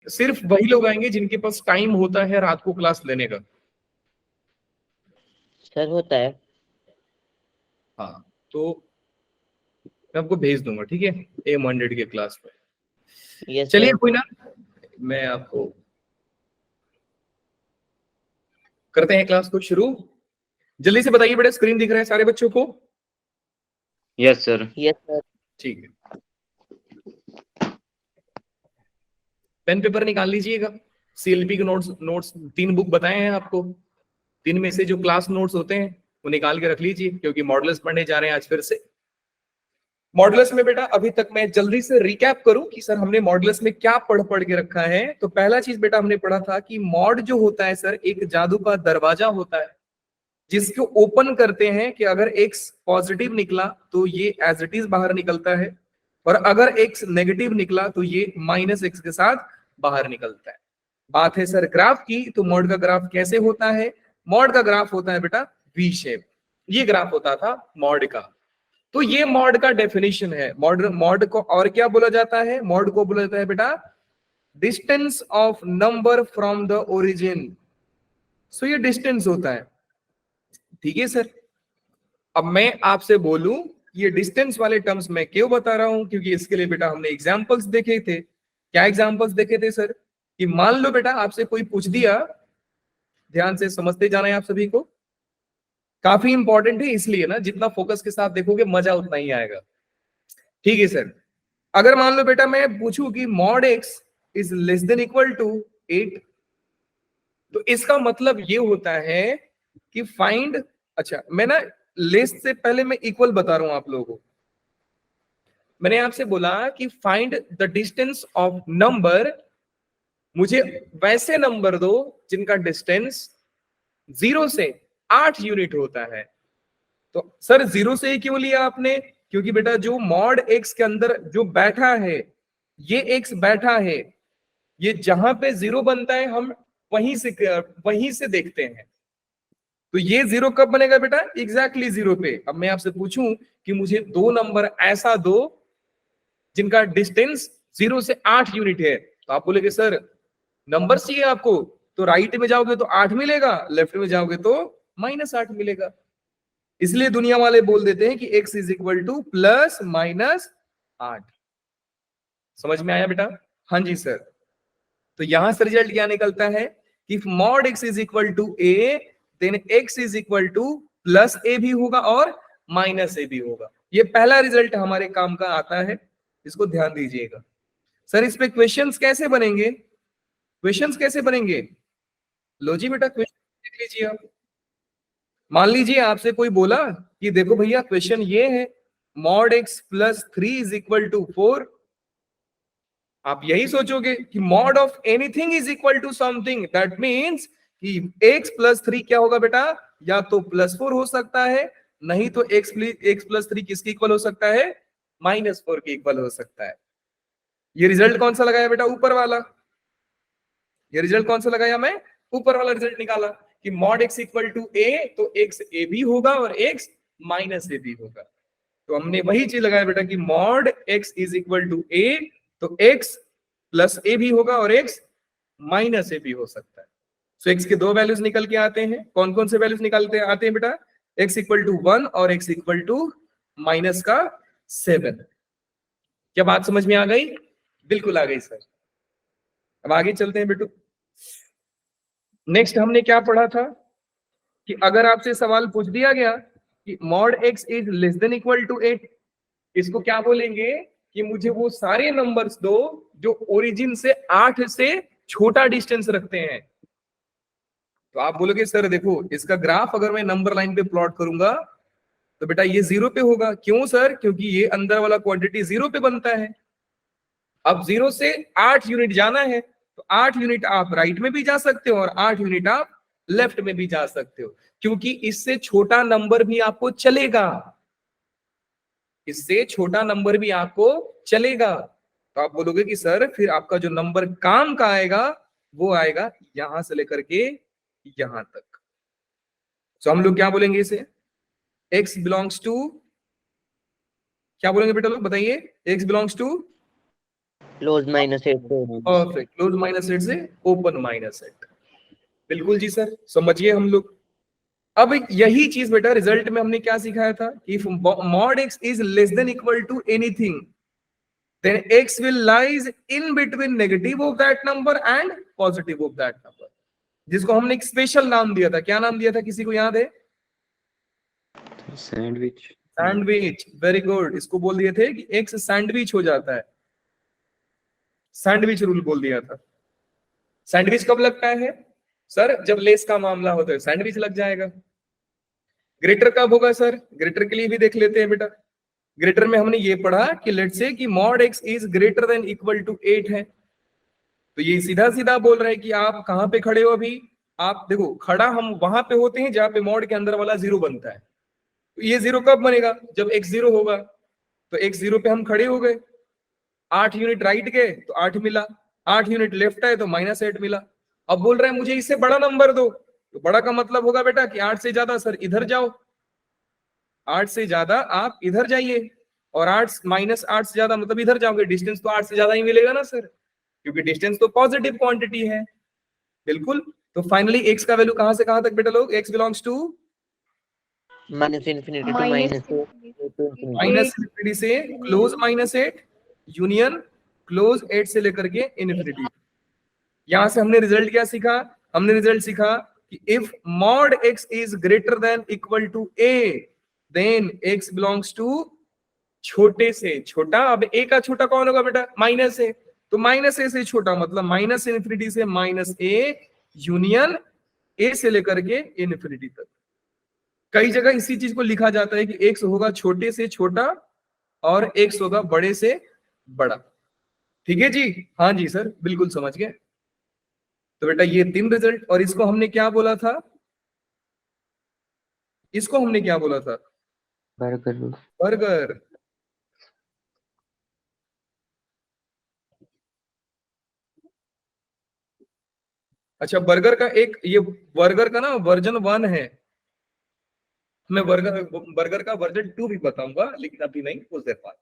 सिर्फ वही लोग आएंगे जिनके पास टाइम होता है रात को क्लास लेने का। सर होता है। हाँ, तो मैं आपको भेज दूंगा, ठीक है, AM100 के क्लास पे। यस चलिए सर। कोई ना, मैं आपको करते हैं क्लास को शुरू। जल्दी से बताइए बेटा, स्क्रीन दिख रहा है सारे बच्चों को? Yes sir. Yes sir. ठीक है, पेन पेपर निकाल लीजिएगा। CLP के नोट्स नोट्स 3 बुक बताए हैं आपको, 3 में से जो क्लास नोट्स होते हैं वो निकाल के रख लीजिए, क्योंकि मॉडल्स पढ़ने जा रहे हैं आज फिर से। मॉडल्स में बेटा अभी तक मैं जल्दी से रिकैप करूं कि सर हमने मॉडल्स में क्या पढ़ के रखा है। तो पहला चीज बेटा हमने पढ़ा था कि मॉड जो होता है सर एक जादू का दरवाजा होता है, जिसको ओपन करते हैं कि अगर एक्स पॉजिटिव निकला तो ये एज इट इज बाहर निकलता है, और अगर एक्स नेगेटिव निकला तो ये -x के साथ बाहर निकलता है। बात है सर ग्राफ की, तो मॉड का ग्राफ कैसे होता है? मॉड का ग्राफ होता है बेटा वी शेप। ये ग्राफ होता था मॉड का। तो ये मॉड का डेफिनेशन है। मॉड मॉड को और क्या बोला जाता है? मॉड को बोला जाता है बेटा distance of number from the origin. So ये डिस्टेंस होता है, ठीक है सर। अब मैं आपसे बोलूं ये डिस्टेंस वाले टर्म्स मैं क्यों बता रहा हूं, क्योंकि इसके लिए बेटा हमने एग्जांपल्स देखे थे। क्या एग्जांपल्स देखे थे सर? कि मान लो बेटा आपसे कोई पूछ दिया, ध्यान से समझते जाना है आप सभी को, काफी इंपॉर्टेंट है इसलिए ना, जितना फोकस के साथ देखोगे मजा उतना ही आएगा, ठीक है सर। अगर मान लो बेटा मैं पूछूं कि mod x is less than equal to 8, तो इसका मतलब ये होता है कि फाइंड, अच्छा मैं ना लेस से पहले मैं इक्वल बता रहा हूं आप लोगों को। मैंने आपसे बोला कि find the distance of number, मुझे वैसे नंबर दो जिनका डिस्टेंस 0 से 8 यूनिट होता है। तो सर 0 से क्यों लिया आपने? क्योंकि बेटा जो मॉड एक्स के अंदर जो बैठा है, ये एक्स बैठा है, ये जहां पे 0 बनता है हम वहीं से देखते हैं। तो ये 0 कब बनेगा बेटा? एग्जैक्टली 0 पे। अब मैं आपसे पूछूं कि मुझे 2 नंबर ऐसा दो जिनका डिस्टेंस 0 से 8 यूनिट है, तो आप बोलेगे सर नंबर चाहिए आपको, तो राइट में जाओगे तो 8 मिलेगा, लेफ्ट में जाओगे तो -8 मिलेगा। इसलिए दुनिया वाले बोल देते हैं कि x इज इक्वल टू +-8। समझ में आया बेटा? हाँ जी सर। तो यहां से रिजल्ट क्या निकलता है कि mod x is equal to a, then x is equal to +a भी होगा और -a भी होगा। ये पहला रिजल्ट हमारे काम का आता है, इसको ध्यान दीजिएगा। सर इस पे क्वेश्चंस कैसे बनेंगे? क्वेश्चंस कैसे बनेंगे? लो जी बेटा, क्वेश्चन देख लीजिए आप। मान लीजिए आपसे कोई बोला कि देखो भैया क्वेश्चन ये है, mod x + 3 is equal to 4। आप यही सोचोगे कि mod of anything is equal to something, that means कि x + 3 क्या होगा बेटा? या तो +4 हो सकता है, नहीं तो x + 3 किसके इक्वल हो सकता है? -4 के इक्वल हो सकता है। ये रिजल्ट कौन सा लगाया बेटा? ऊपर वाला। ये रिजल्ट कौन सा लगाया? मैं ऊपर वाला रिजल्ट निकाला कि mod x equal to a, तो x a भी होगा और x -a भी होगा। तो हमने वही चीज लगाया बेटा कि mod x is equal to a, तो x +a भी होगा और x -a भी हो सकता है। सो x के दो वैल्यूज निकल के आते हैं। कौन कौन से वैल्यूज निकलते आते हैं बेटा? x इक्वल टू 1 और x इक्वल टू -7। क्या बात समझ में आ गई? बिल्कुल आ गई सर। अब आगे चलते हैं बेटू। नेक्स्ट हमने क्या पढ़ा था कि अगर आपसे सवाल पूछ दिया गया कि mod x is less than equal to 8, इसको क्या बोलेंगे कि मुझे वो सारे नंबर्स दो जो ओरिजिन से 8 से छोटा डिस्टेंस रखते हैं। तो आप बोलोगे सर देखो इसका ग्राफ अगर मैं नंबर लाइन पे प्लॉट करूंगा तो बेटा ये 0 पे होगा। क्यों सर? क्योंकि ये अंदर वाला क्वांटिटी 0 पे बनता है। अब 0 से 8 यूनिट जाना है, तो 8 यूनिट आप राइट में भी जा सकते हो और 8 यूनिट आप लेफ्ट में भी जा सकते हो, क्योंकि इससे छोटा नंबर भी आपको चलेगा। इससे छोटा नंबर भी आपको चलेगा। तो आप बोलोगे कि सर फिर आपका जो नंबर काम का आएगा वो आएगा यहां से लेकर के यहां तक। तो हम लोग क्या बोलेंगे इसे? x बिलोंग्स टू, क्या बोलेंगे बेटा लोग बताइए? x belongs to close minus 8 से परफेक्ट, क्लोज माइनस 8 से ओपन माइनस 8। बिल्कुल जी सर, समझिए हम लोग। अब यही चीज बेटा रिजल्ट में हमने क्या सिखाया था कि if mod x is less than equal to anything then x will lies in between negative of that number and positive of that number, जिसको हमने एक स्पेशल नाम दिया था। क्या नाम दिया था, किसी को याद है? सैंडविच। Sandwich, very good. इसको बोल दिए थे कि x सैंडविच हो जाता है, सैंडविच रूल बोल दिया था। सैंडविच कब लगता है सर? जब लेस का मामला होता है सैंडविच लग जाएगा। ग्रेटर कब होगा सर? ग्रेटर के लिए भी देख लेते हैं बेटा। ग्रेटर में हमने ये पढ़ा कि लेट्स से कि mod x is greater than equal to 8 है, तो ये सीधा सीधा बोल रहा है कि आप कहां पे खड़े हो अभी। आप देखो, खड़ा हम वहां पे होते हैं जहां पे मॉड के अंदर वाला जीरो बनता है। तो ये जीरो कब बनेगा? जब x जीरो होगा। तो x जीरो पे हम खड़े हो गए, 8 यूनिट राइट गए तो 8 मिला, 8 यूनिट लेफ्ट आए तो -8 मिला। अब बोल रहा है मुझे इससे बड़ा नंबर दो, तो बड़ा का मतलब होगा बेटा कि 8 से ज्यादा सर इधर जाओ, 8 से ज्यादा आप इधर जाइए, और 8 -8 से ज्यादा मतलब इधर जाओगे। डिस्टेंस तो 8 से ज्यादा ही मिलेगा ना सर, क्योंकि डिस्टेंस तो पॉजिटिव क्वांटिटी है। बिल्कुल। तो फाइनली x का वैल्यू कहां से कहां तक बेटा लोग? x belongs to minus infinity to minus minus infinity से क्लोज -8 यूनियन क्लोज 8 से लेकर के इन्फिनिटी। यहां से हमने रिजल्ट क्या सीखा? हमने रिजल्ट सीखा कि if mod x is greater than equal to a then x belongs to छोटे से छोटा। अब a का छोटा कौन होगा बेटा? Minus a। तो माइनस a से छोटा मतलब माइनस इन्फिनिटी से -a यूनियन a से लेकर के इन्फिनिटी तक। कई जगह इसी चीज को लिखा जाता है कि x होगा छोटे से छोटा और x होगा बड़े से बड़ा। ठीक है जी? हाँ जी सर, बिल्कुल समझ गए। तो बेटा ये 3 रिजल्ट, और इसको हमने क्या बोला था? इसको हमने क्या बोला था? बर्गर। बर्गर। अच्छा, बर्गर का एक ये बर्गर का ना वर्जन 1 है। मैं बर्गर बर्गर का वर्जन 2 भी बताऊंगा, लेकिन अभी नहीं, कुछ देर बाद।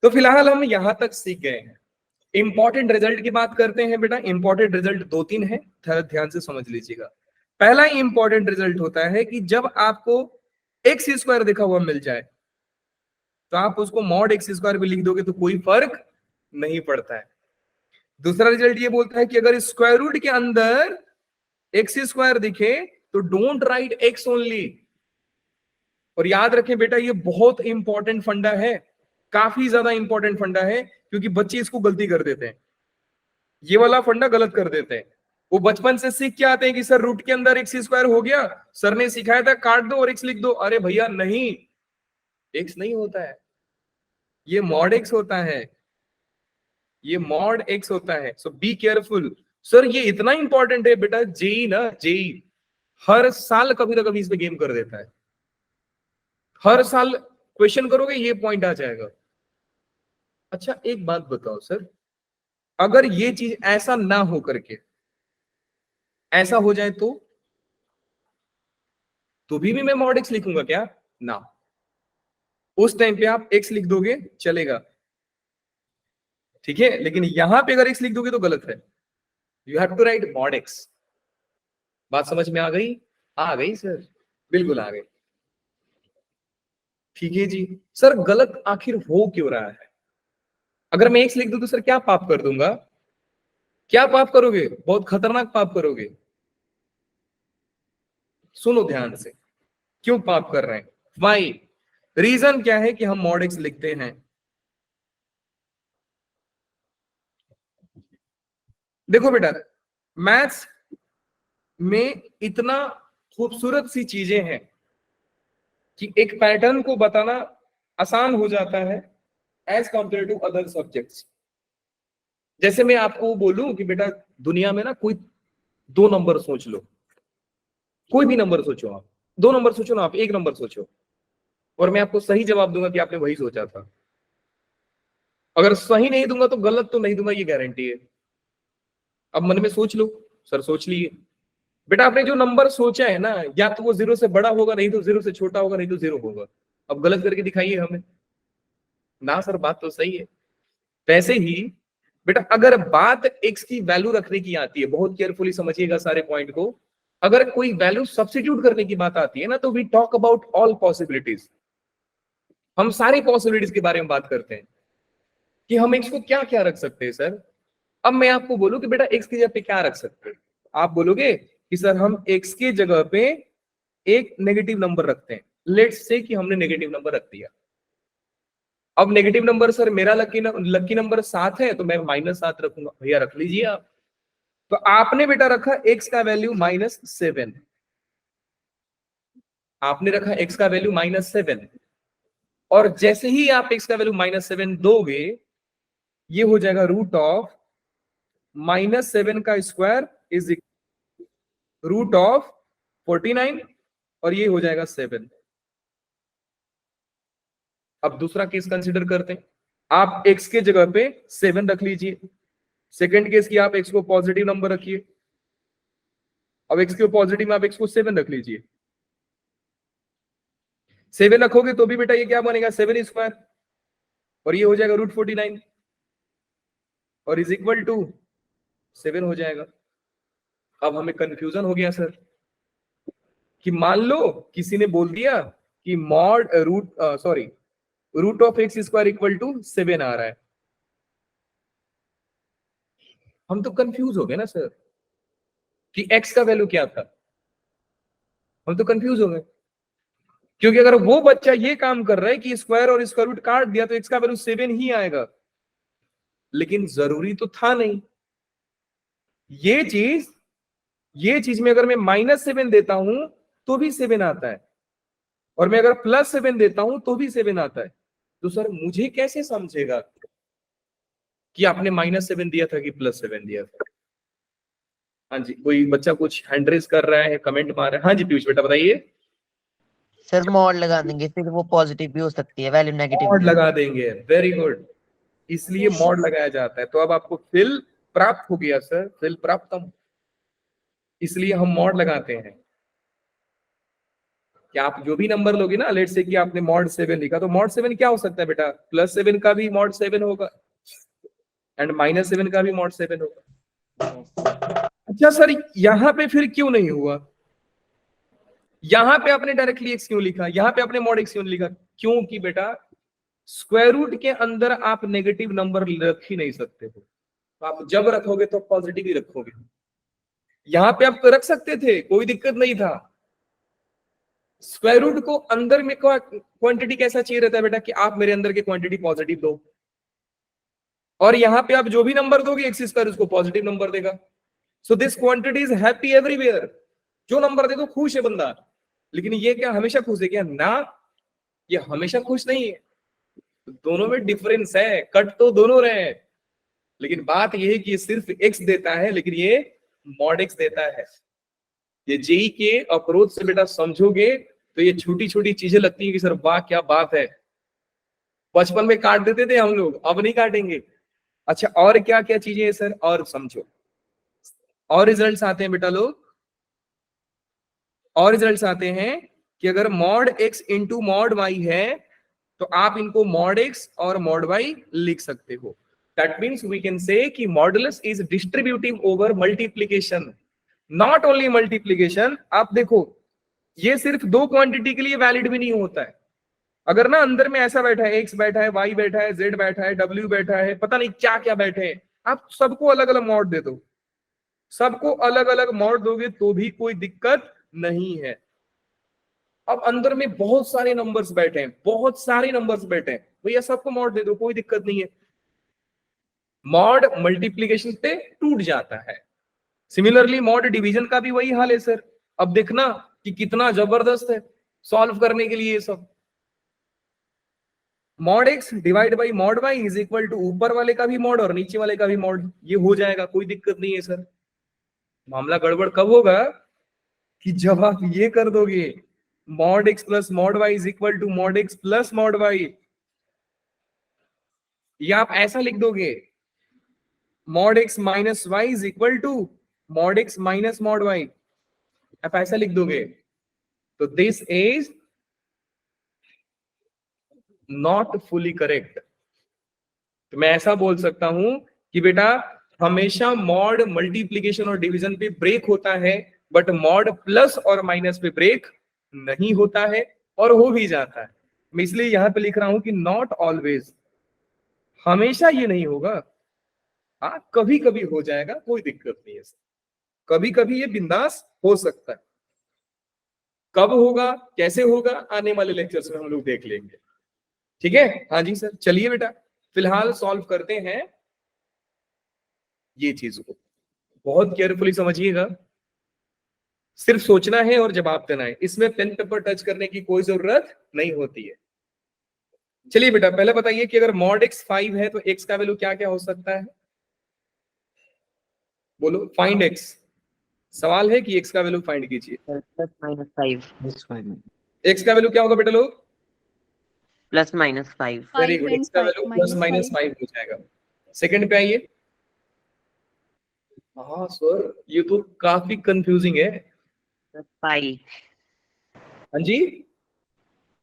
तो फिलहाल हम यहां तक सीख गए हैं। इंपॉर्टेंट रिजल्ट की बात करते हैं बेटा। इंपॉर्टेंट रिजल्ट 2-3 है, थोड़ा ध्यान से समझ लीजिएगा। पहला इंपॉर्टेंट रिजल्ट होता है कि जब आपको एक्स स्क्वायर देखा हुआ मिल जाए तो आप उसको मॉड एक्स स्क्वायर भी लिख दोगे तो कोई फर्क नहीं पड़ता है। दूसरा रिजल्ट ये बोलता है कि अगर स्क्वायर रूट के अंदर एक्स स्क्वायर दिखे तो डोंट राइट एक्स ओनली। और याद रखें बेटा, ये बहुत इंपॉर्टेंट फंडा है, काफी ज्यादा इंपॉर्टेंट फंडा है, क्योंकि बच्चे इसको गलती कर देते हैं, ये वाला फंडा गलत कर देते हैं। वो बचपन से सीख के आते हैं कि सर रूट के अंदर एक्स स्क्वायर हो गया, सर ने सिखाया था काट दो और एक्स लिख दो। अरे भैया नहीं, एक्स नहीं होता है, ये मॉड एक्स होता है, ये मॉड एक्स होता है। सो बी केयरफुल। सर ये इतना इंपॉर्टेंट है बेटा, जेई ना जेई हर साल कभी ना कभी इस पे गेम कर देता है। हर साल क्वेश्चन करोगे ये पॉइंट आ जाएगा। अच्छा एक बात बताओ सर, अगर ये चीज ऐसा ना हो करके ऐसा हो जाए तो भी मैं मॉड एक्स लिखूंगा क्या? ना, उस टाइम पे आप एक्स लिख दोगे चलेगा, ठीक है, लेकिन यहां पे अगर एक्स लिख दोगे तो गलत है। You have to write mod x. बात समझ में आ गई? आ गई सर, बिल्कुल आ गई। ठीक है जी। सर गलत आखिर हो क्यों रहा है? अगर मैं एक्स लिख दूं तो सर क्या पाप कर दूंगा? क्या पाप करोगे? बहुत खतरनाक पाप करोगे। सुनो ध्यान से, क्यों पाप कर रहे हैं, वाई, रीजन क्या है कि हम मॉड एक्स लिखते हैं। देखो बेटा, मैथ्स में इतना खूबसूरत सी चीजें हैं कि एक पैटर्न को बताना आसान हो जाता है as compare to other subjects. जैसे मैं आपको बोलूं कि बेटा दुनिया में ना कोई 2 नंबर सोच लो, कोई भी नंबर सोचो आप, 2 नंबर सोचो ना, आप 1 नंबर सोचो, और मैं आपको सही जवाब दूंगा कि आपने वही सोचा था। अगर सही नहीं दूंगा तो गलत तो नहीं दूंगा, ये गारंटी है। अब मन में सोच लो, सर सोच लिए। बेटा आपने जो नंबर सोचा है ना, या तो वो 0 से बड़ा होगा, नहीं तो 0 से छोटा होगा, नहीं तो 0 होगा। अब गलत करके दिखाइए हमें। ना सर बात तो सही है। वैसे ही बेटा अगर बात x की वैल्यू रखने की आती है, बहुत केयरफुली समझिएगा सारे पॉइंट को, अगर कोई वैल्यू सब्स्टिट्यूट करने की बात आती है ना, तो we talk about all possibilities. हम सारी पॉसिबिलिटीज के बारे में बात करते हैं कि हम x को क्या क्या रख सकते हैं सर। अब मैं आपको बोलूं कि बेटा x की जगह पे क्या रख सकते हैं, आप बोलोगे कि सर हम x की जगह पे एक नेगेटिव नंबर रखते हैं। लेट्स से कि हमने नेगेटिव नंबर रख दिया। अब नेगेटिव नंबर सर मेरा लकी नंबर 7 है, तो मैं -7 रखूंगा। भैया रख लीजिए आप। तो आपने बेटा रखा x का वैल्यू -7, आपने रखा x का वैल्यू -7, और जैसे ही आप x का वैल्यू -7 दोगे, ये हो जाएगा √-7 का स्क्वायर इज √49, और ये हो जाएगा 7। अब दूसरा केस कंसीडर करते हैं। आप x के जगह पे 7 रख लीजिए। सेकंड केस की आप x को पॉजिटिव नंबर रखिए। अब x के पॉजिटिव में आप x को 7 रख लीजिए। 7 रखोगे तो भी बेटा ये क्या बनेगा, 7 स्क्वायर, और ये हो जाएगा √49, और इज इक्वल टू 7 हो जाएगा। अब हमें कंफ्यूजन हो गया सर कि मान लो किसी ने बोल दिया कि मॉड √ऑफ x² इक्वल टू 7 आ रहा है। हम तो कंफ्यूज हो गए ना सर कि x का वैल्यू क्या था। हम तो कंफ्यूज हो गए, क्योंकि अगर वो बच्चा ये काम कर रहा है कि स्क्वायर और स्क्वायर रूट काट दिया तो x का वैल्यू 7 ही आएगा, लेकिन जरूरी तो था नहीं। ये चीज में अगर मैं -7 देता हूं तो भी 7 आता है, और मैं अगर +7 देता हूं तो भी 7 आता है। तो सर मुझे कैसे समझेगा कि आपने -7 दिया था कि +7 दिया था। हाँ जी, कोई बच्चा कुछ हैंड रेज कर रहा है, कमेंट मार रहा है। हाँ जी पीयूष बेटा बताइए। सर मॉड लगा देंगे, फिर वो पॉजिटिव भी हो सकती है, वैल्यू नेगेटिव मॉड भी। लगा देंगे, वेरी गुड, इसलिए मॉड लगाया जाता है। तो अब आपको फिल प्राप्त हो गया सर, फिल प्राप्तम, इसलिए हम मॉड लगाते हैं कि आप जो भी नंबर लोगे ना, लेट से कि आपने मॉड 7 लिखा, तो मॉड 7 क्या हो सकता है बेटा, +7 का भी मॉड 7 होगा, एंड -7 का भी मॉड 7 होगा। अच्छा सर यहां पे फिर क्यों नहीं हुआ, यहां पे आपने डायरेक्टली x क्यों लिखा, यहां पे आपने मॉड x क्यों लिखा? क्योंकि बेटा स्क्वायर रूट के अंदर आप नेगेटिव नंबर रख ही नहीं सकते हो, तो आप जब रखोगे तो पॉजिटिव ही रखोगे। यहां पे आप रख सकते थे, कोई दिक्कत नहीं था। स्क्वायर रूट को अंदर में क्वांटिटी कैसा चाहिए रहता है बेटा कि आप मेरे अंदर के क्वांटिटी पॉजिटिव दो, और यहां पे आप जो भी नंबर दोगे x² उसको पॉजिटिव नंबर देगा। So this quantity is happy everywhere, जो नंबर दे दो खुश है बंदा। लेकिन ये क्या हमेशा खुश है क्या? ना, ये हमेशा खुश नहीं है। दोनों में डिफरेंस है, कट तो दोनों रहे हैं, लेकिन बात यह है कि ये सिर्फ x देता है, लेकिन ये मॉड x देता है। ये जेई के अप्रोच से बेटा समझोगे तो ये छोटी छोटी चीजें लगती है कि सर वाह क्या बात है, बचपन में काट देते थे हम लोग, अब नहीं काटेंगे। अच्छा और क्या क्या चीजें हैं सर, और समझो, और रिजल्ट्स आते हैं बेटा लोग, और रिजल्ट्स आते हैं कि अगर mod x into mod y है तो आप इनको मॉड x और मॉड y लिख सकते हो। That means we can say कि modulus is distributive over multiplication, not only multiplication. आप देखो ये सिर्फ दो क्वांटिटी के लिए वैलिड भी नहीं होता है। अगर ना अंदर में ऐसा बैठा है, x बैठा है, y बैठा है, z बैठा है, w बैठा है, पता नहीं क्या क्या बैठे हैं, आप सबको अलग अलग मॉड दे दो, सबको अलग अलग मॉड दोगे तो भी कोई दिक्कत नहीं है। अब अंदर में बहुत सारे नंबर्स बैठे हैं, बहुत सारे नंबर्स बैठे हैं, भैया सबको मॉड दे दो, कोई दिक्कत नहीं है। मॉड मल्टीप्लीकेशन पे टूट जाता है। सिमिलरली मॉड डिवीजन का भी वही हाल है सर। अब देखना कि कितना जबरदस्त है सॉल्व करने के लिए ये सब। Mod x divide by mod y is equal to ऊपर वाले का भी मॉड और नीचे वाले का भी मॉड, ये हो जाएगा, कोई दिक्कत नहीं है सर। मामला गड़बड़ कब होगा कि जब आप ये कर दोगे mod x plus mod y is equal to mod x plus mod y, या आप ऐसा लिख दोगे mod x minus y is equal to mod x minus mod y, आप ऐसा लिख दोगे तो this is not fully correct. तो मैं ऐसा बोल सकता हूं कि बेटा हमेशा मॉड मल्टीप्लीकेशन और डिवीजन पे ब्रेक होता है, बट मॉड प्लस और माइनस पे ब्रेक नहीं होता है, और हो भी जाता है। मैं इसलिए यहां पे लिख रहा हूं कि नॉट ऑलवेज, हमेशा ये नहीं होगा। हाँ, कभी कभी हो जाएगा, कोई दिक्कत नहीं है, कभी कभी ये बिंदास हो सकता है। कब होगा, कैसे होगा, आने वाले लेक्चर्स में हम लोग देख लेंगे। ठीक है, हाँ जी सर। चलिए बेटा, फिलहाल सॉल्व करते हैं ये चीज को। बहुत केयरफुली समझिएगा, सिर्फ सोचना है और जवाब देना है, इसमें पेन पेपर टच करने की कोई जरूरत नहीं होती है। चलिए बेटा, पहले बताइए कि अगर मॉड x 5 है तो x का वैल्यू क्या क्या हो सकता है? बोलो, फाइंड x। सवाल है कि x का वैल्यू फाइंड कीजिए। +-5 x का वैल्यू क्या होगा बेटा लोग? +-5 वेरी गुड, x का वैल्यू +-5 हो जाएगा। सेकंड पे आइए। हाँ सर, ये तो काफी कंफ्यूजिंग है। +5 हाँ जी,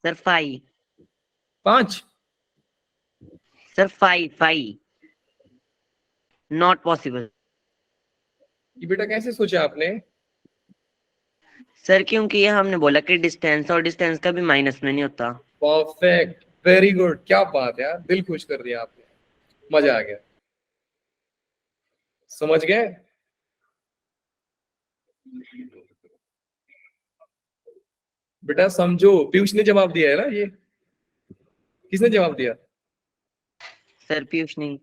सर 5 5। सर 5 नॉट पॉसिबल ये बेटा कैसे सोचा आपने? सर, क्योंकि ये हमने बोला कि डिस्टेंस और डिस्टेंस का भी माइनस में नहीं होता। परफेक्ट, वेरी गुड, क्या बात है यार, दिल खुश कर दिया आपने, मजा आ गया। समझ गए? बेटा समझो, पीयूष ने जवाब दिया है ना ये? किसने जवाब दिया? सर पीयूष नहीं।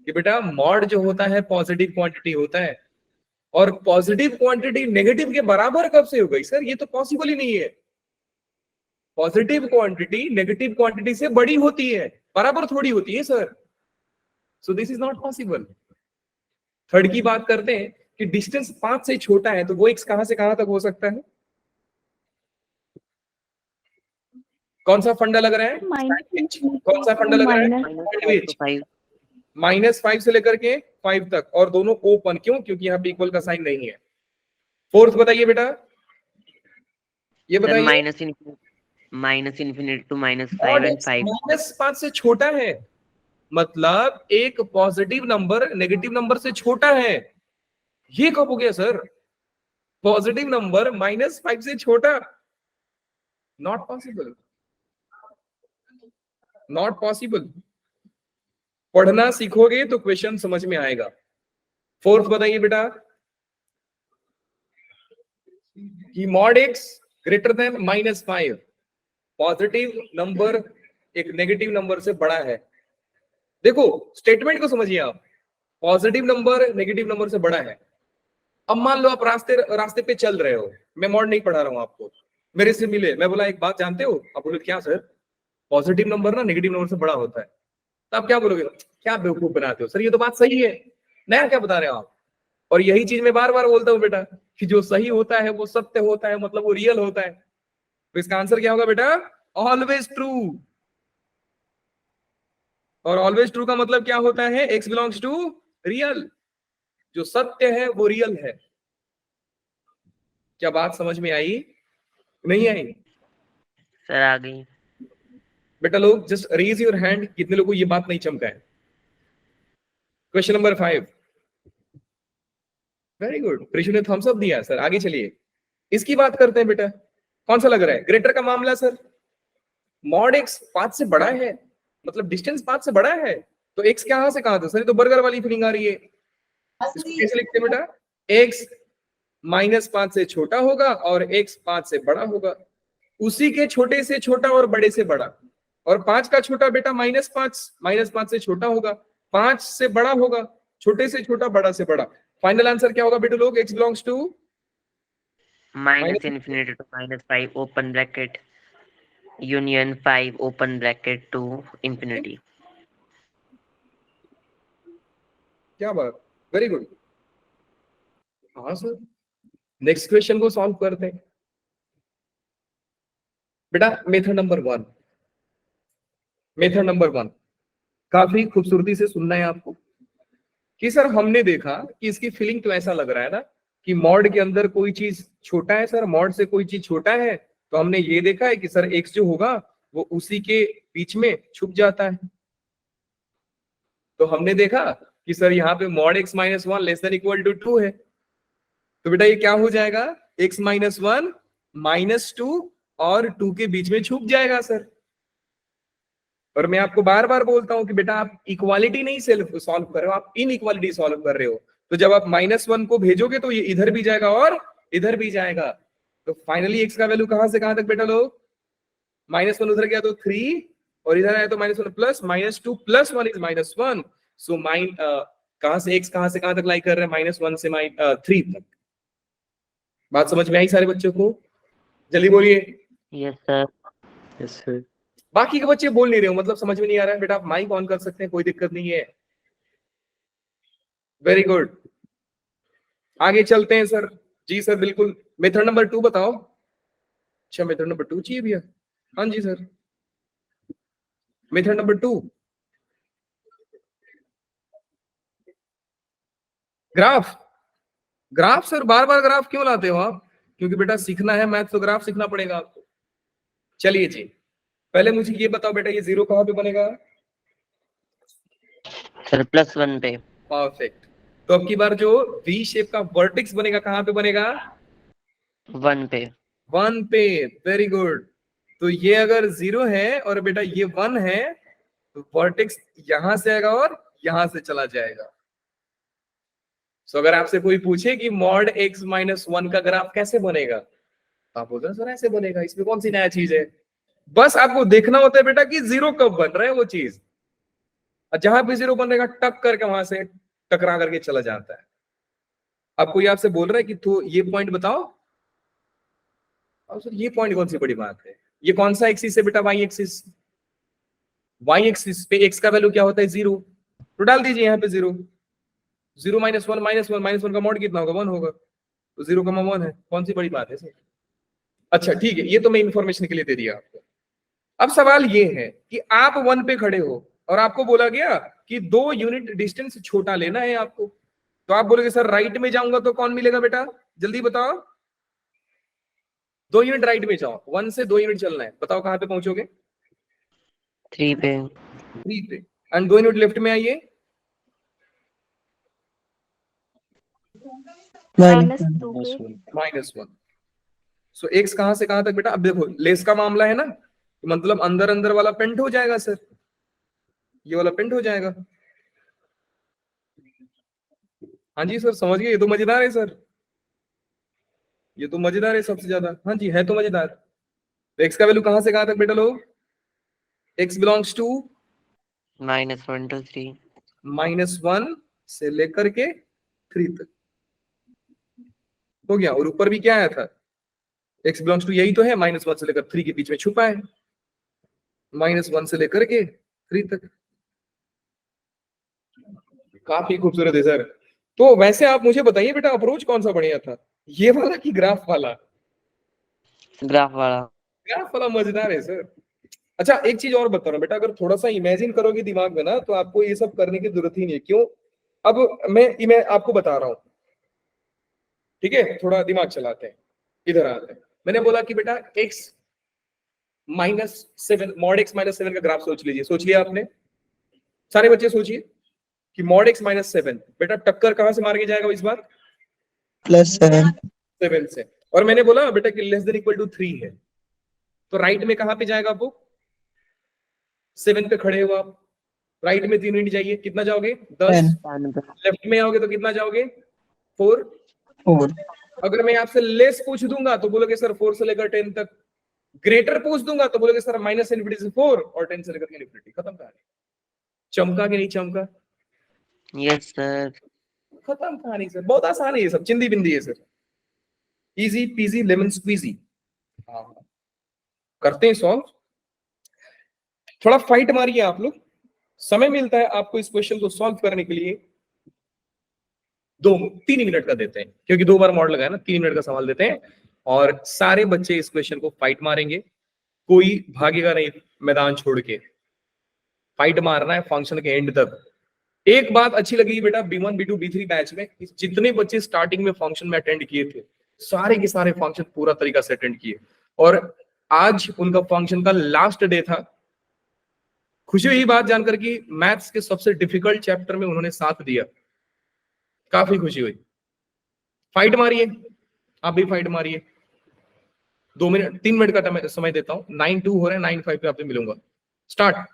कि बेटा मॉड जो होता है पॉजिटिव क्वांटिटी होता है, और पॉजिटिव क्वांटिटी नेगेटिव के बराबर कब से हो गई सर? ये तो पॉसिबल ही नहीं है। पॉजिटिव क्वांटिटी नेगेटिव क्वांटिटी से बड़ी होती है, बराबर थोड़ी होती है sir. So this is not possible. Third की बात करते हैं कि डिस्टेंस 5 से छोटा है, तो वो x कहां से कहां तक हो सकता है? कौन सा फंडा लग रहा है? कौन सा फंडा लग रहा है? सैंडविच। -5 से लेकर के 5 तक, और दोनों ओपन। क्यों? क्योंकि यहाँ पे इक्वल का साइन नहीं है। फोर्थ बताइए बेटा, ये सर बताइए। -∞ to -5 and 5 -5 से छोटा है, मतलब एक पॉजिटिव नंबर नेगेटिव नंबर से छोटा है। ये कब हो गया सर? पॉजिटिव नंबर -5 से छोटा? Not possible, not possible. पढ़ना सीखोगे तो क्वेश्चन समझ में आएगा। फोर्थ बताइए बेटा, कि mod x greater than -5, positive number एक नेगेटिव नंबर से बड़ा है। देखो स्टेटमेंट को समझिए आप, पॉजिटिव नंबर नेगेटिव नंबर से बड़ा है। अब मान लो आप रास्ते पे चल रहे हो, मैं मॉड नहीं पढ़ा रहा हूं आपको, मेरे से मिले, मैं बोला एक बात जानते हो? आप बोले क्या सर? पॉजिटिव नंबर ना नेगेटिव नंबर से बड़ा होता है। तो आप क्या बोलोगे? क्या बेवकूफ बनाते हो सर, ये तो बात सही है, नया क्या बता रहे हो आप? और यही चीज मैं बार बार बोलता हूँ बेटा, कि जो सही होता है वो सत्य होता है, मतलब वो रियल होता है। तो इसका आंसर क्या होगा बेटा? Always true. और ऑलवेज ट्रू का मतलब क्या होता है? x बिलोंग्स टू रियल, जो सत्य है वो रियल है। क्या बात समझ में आई? नहीं आई? सर आ गई। बेटा लोग जस्ट रेज योर हैंड, कितने लोगों को ये बात नहीं चमका है? Question number 5। Very good, Prishu ने थम्स अप दिया सर। आगे चलिए, इसकी बात करते हैं बेटा। कौन सा लग रहा है? ग्रेटर का मामला सर। मॉड x 5 से बड़ा है, मतलब डिस्टेंस 5 से बड़ा है, तो x कहां से कहां था सर? ये तो बर्गर वाली फीलिंग आ रही है। इसको कैसे लिखते हैं बेटा? x -5 से छोटा होगा और x 5 से बड़ा होगा। उसी के छोटे से छोटा और बड़े से बड़ा, और 5 का छोटा बेटा -5 से छोटा होगा, 5 से बड़ा होगा, छोटे से छोटा बड़ा से बड़ा। फाइनल आंसर क्या होगा बेटा लोग? x belongs to -∞ to -5 open bracket union 5 open bracket to infinity। क्या बात, वेरी गुड। हाँ सर, नेक्स्ट क्वेश्चन को सॉल्व करते हैं बेटा। मेथड नंबर 1, मेथड नंबर 1 काफी खूबसूरती से सुनना है आपको। कि सर हमने देखा कि इसकी फीलिंग तो ऐसा लग रहा है ना कि मॉड के अंदर कोई चीज छोटा है सर, मॉड से कोई चीज छोटा है, तो हमने ये देखा है कि सर x जो होगा वो उसी के बीच में छुप जाता है। तो हमने देखा कि सर यहाँ पे mod x minus one less than equal to 2 है, तो बेटा ये क्या हो जाएगा, x माइनस वन माइनस 2 और 2 के बीच में छुप जाएगा सर। और मैं आपको बार बार बोलता हूं कि बेटा आप इक्वालिटी नहीं सॉल्व कर रहे हो, आप इनइक्वालिटी सॉल्व कर रहे हो। तो जब आप -1 को भेजोगे तो ये इधर भी जाएगा और इधर भी जाएगा। तो फाइनली x का वैल्यू कहां से कहां तक बेटा लोग, -1 उधर गया तो 3 और इधर आया तो -1 प्लस -2 प्लस 1 इज -1। सो कहां से x कहां से कहां तक लाई कर रहे हैं, -1 से 3 तक। बात समझ में आई सारे बच्चों को? जल्दी बोलिए। Yes sir. Yes sir. बाकी के बच्चे बोल नहीं रहे हो, मतलब समझ में नहीं आ रहा है। बेटा आप माइक ऑन कर सकते हैं, कोई दिक्कत नहीं है। वेरी गुड, आगे चलते हैं सर। जी सर बिल्कुल, मेथड नंबर 2 बताओ। अच्छा मेथड नंबर 2 चाहिए भैया? हाँ जी sir, method number 2 graph. Graph sir बार बार ग्राफ क्यों लाते हो आप? क्योंकि बेटा सीखना है मैथ तो ग्राफ सीखना पड़ेगा आपको। चलिए जी, पहले मुझे ये बताओ बेटा, ये 0 कहां पे बनेगा? सर +1 पे। परफेक्ट। तो अब की बार जो वी शेप का वर्टेक्स बनेगा कहां पे बनेगा? 1 पे। 1 पे, वेरी गुड। तो ये अगर 0 है और बेटा ये 1 है तो वर्टेक्स यहां से आएगा और यहां से चला जाएगा। सो अगर आपसे कोई पूछे कि मॉड x माइनस 1 का ग्राफ कैसे बनेगा, तो आप बोलते हैं सर ऐसे बनेगा, इसमें कौन सी नया चीज है? बस आपको देखना होता है बेटा कि 0 कब बन रहा है वो चीज, और जहां भी 0 बनेगा टक करके वहां से टकरा करके चला जाता है। अब कोई आपसे बोल रहा है कि तो ये पॉइंट बताओ, अब सर ये पॉइंट कौन सी बड़ी बात है? ये कौन सा एक्सिस है बेटा? Y axis. वाई एक्सिस पे x का वैल्यू क्या होता है? 0। तो डाल दीजिए यहाँ पे 0। 0 माइनस 1 माइनस 1 का मॉड कितना होगा? 1 होगा। तो 0 का 1 है, कौन सी बड़ी बात है सर? अच्छा ठीक है, ये तो मैं इंफॉर्मेशन के लिए दे दिया आपको। अब सवाल ये है कि आप 1 पे खड़े हो और आपको बोला गया कि 2 यूनिट डिस्टेंस छोटा लेना है आपको, तो आप बोलोगे सर राइट में जाऊंगा तो कौन मिलेगा बेटा? जल्दी बताओ। 2 यूनिट राइट में जाओ, 1 से 2 यूनिट चलना है, बताओ कहां पे पहुंचोगे? 3 पे। 3 पे। एंड 2 यूनिट लेफ्ट में आइए, -1। सो x कहां से कहां तक बेटा? अब देखो लेस का मामला है ना, मतलब अंदर अंदर वाला पेंट हो जाएगा सर, ये वाला पेंट हो जाएगा। हाँ जी सर समझ गए, ये तो मजेदार है सर, ये तो मजेदार है सबसे ज्यादा। हाँ जी है तो मजेदार। तो x का वैल्यू कहां से कहां तक बेटा लोग? x belongs to -1 to 3। -1 से लेकर के 3 तक हो गया। और ऊपर भी क्या आया था? x बिलोंग्स टू यही तो है, -1 से लेकर 3 के बीच में छुपा है, -1 से लेकर के 3 तक। काफी खूबसूरत है सर। तो वैसे आप मुझे बताइए बेटा अप्रोच कौन सा बढ़िया था, ये वाला कि ग्राफ वाला? ग्राफ वाला। ग्राफ वाला मजेदार है सर। अच्छा एक चीज और बता रहा हूं बेटा, अगर थोड़ा सा इमेजिन करोगे दिमाग में ना तो आपको ये सब करने की जरूरत ही नहीं है। क्यों? अब मैं आपको बता रहा हूं, ठीक है? थोड़ा दिमाग चलाते हैं, इधर आते हैं। मैंने बोला कि बेटा x -7 मॉड x -7 का ग्राफ सोच लीजिए। सोच लिया आपने? सारे बच्चे सोचिए कि मॉड x -7 बेटा टक्कर कहां से मार के जाएगा इस बार? +7। 7 से। और मैंने बोला बेटा कि लेस देन इक्वल टू 3 है, तो राइट में कहां पे जाएगा वो? 7 पे खड़े हो आप, राइट में 3 यूनिट जाइए, कितना जाओगे? 10। लेफ्ट में आओगे तो कितना जाओगे? 4। 4। अगर मैं आपसे लेस पूछ दूंगा तो बोलोगे सर 4 से लेकर 10 तक। ग्रेटर पूछ दूंगा तो बोलोगे सर -∞ से 4 और 10 से लेकर ∞। खत्म कहानी। चमका कि नहीं चमका? Yes sir. खत्म कहानी सर, बहुत आसान है ये सब, चिंदी बिंदी है sir, easy peasy lemon squeezy. करते हैं सॉल्व। थोड़ा फाइट मारिए आप लोग, समय मिलता है आपको इस क्वेश्चन को सॉल्व करने के लिए 3 मिनट का देते हैं, क्योंकि 2 बार मॉडल लगाया ना, 3 मिनट का सवाल देते हैं और सारे बच्चे इस क्वेश्चन को फाइट मारेंगे, कोई भागेगा नहीं मैदान छोड़ के। फाइट मारना है फंक्शन के एंड तक। एक बात अच्छी लगी बेटा B1 B2 B3 बैच में, जितने बच्चे स्टार्टिंग में फंक्शन में अटेंड किए थे सारे के सारे फंक्शन पूरा तरीका से अटेंड किए, और आज उनका फंक्शन का लास्ट डे था। खुशी हुई बात जानकर कि मैथ्स के सबसे डिफिकल्ट चैप्टर में उन्होंने साथ दिया, काफी खुशी हुई। फाइट मारिए, आप भी फाइट मारिए। 2 मिनट 3 मिनट का समय देता हूं। 9-2 हो रहे हैं, 9-5 पे आपसे मिलूंगा। स्टार्ट।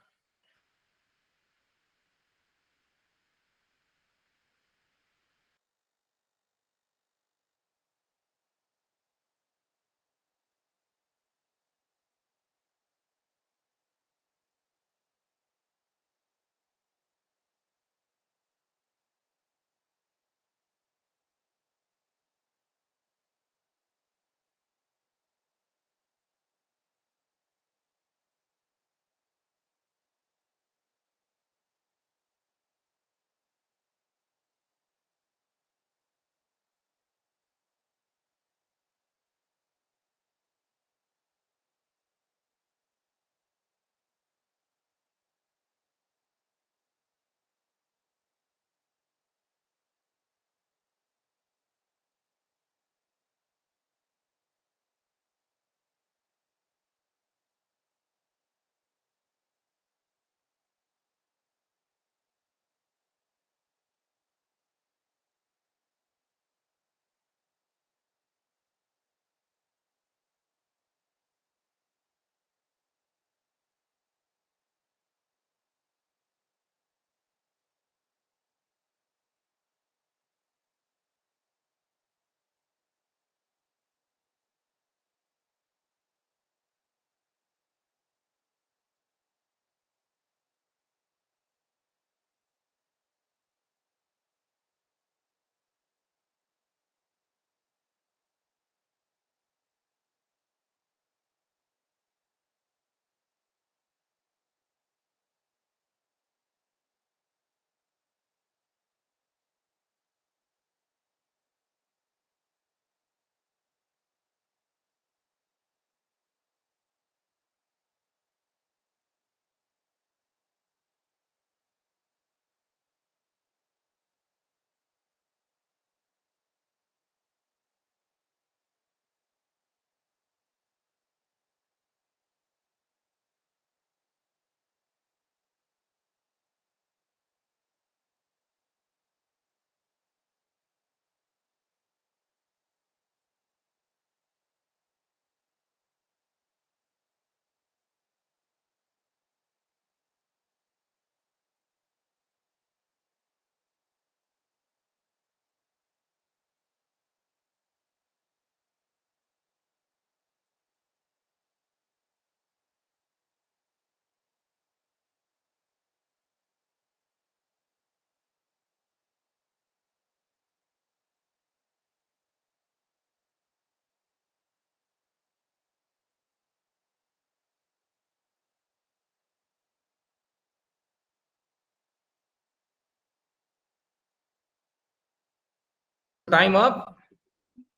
Time up.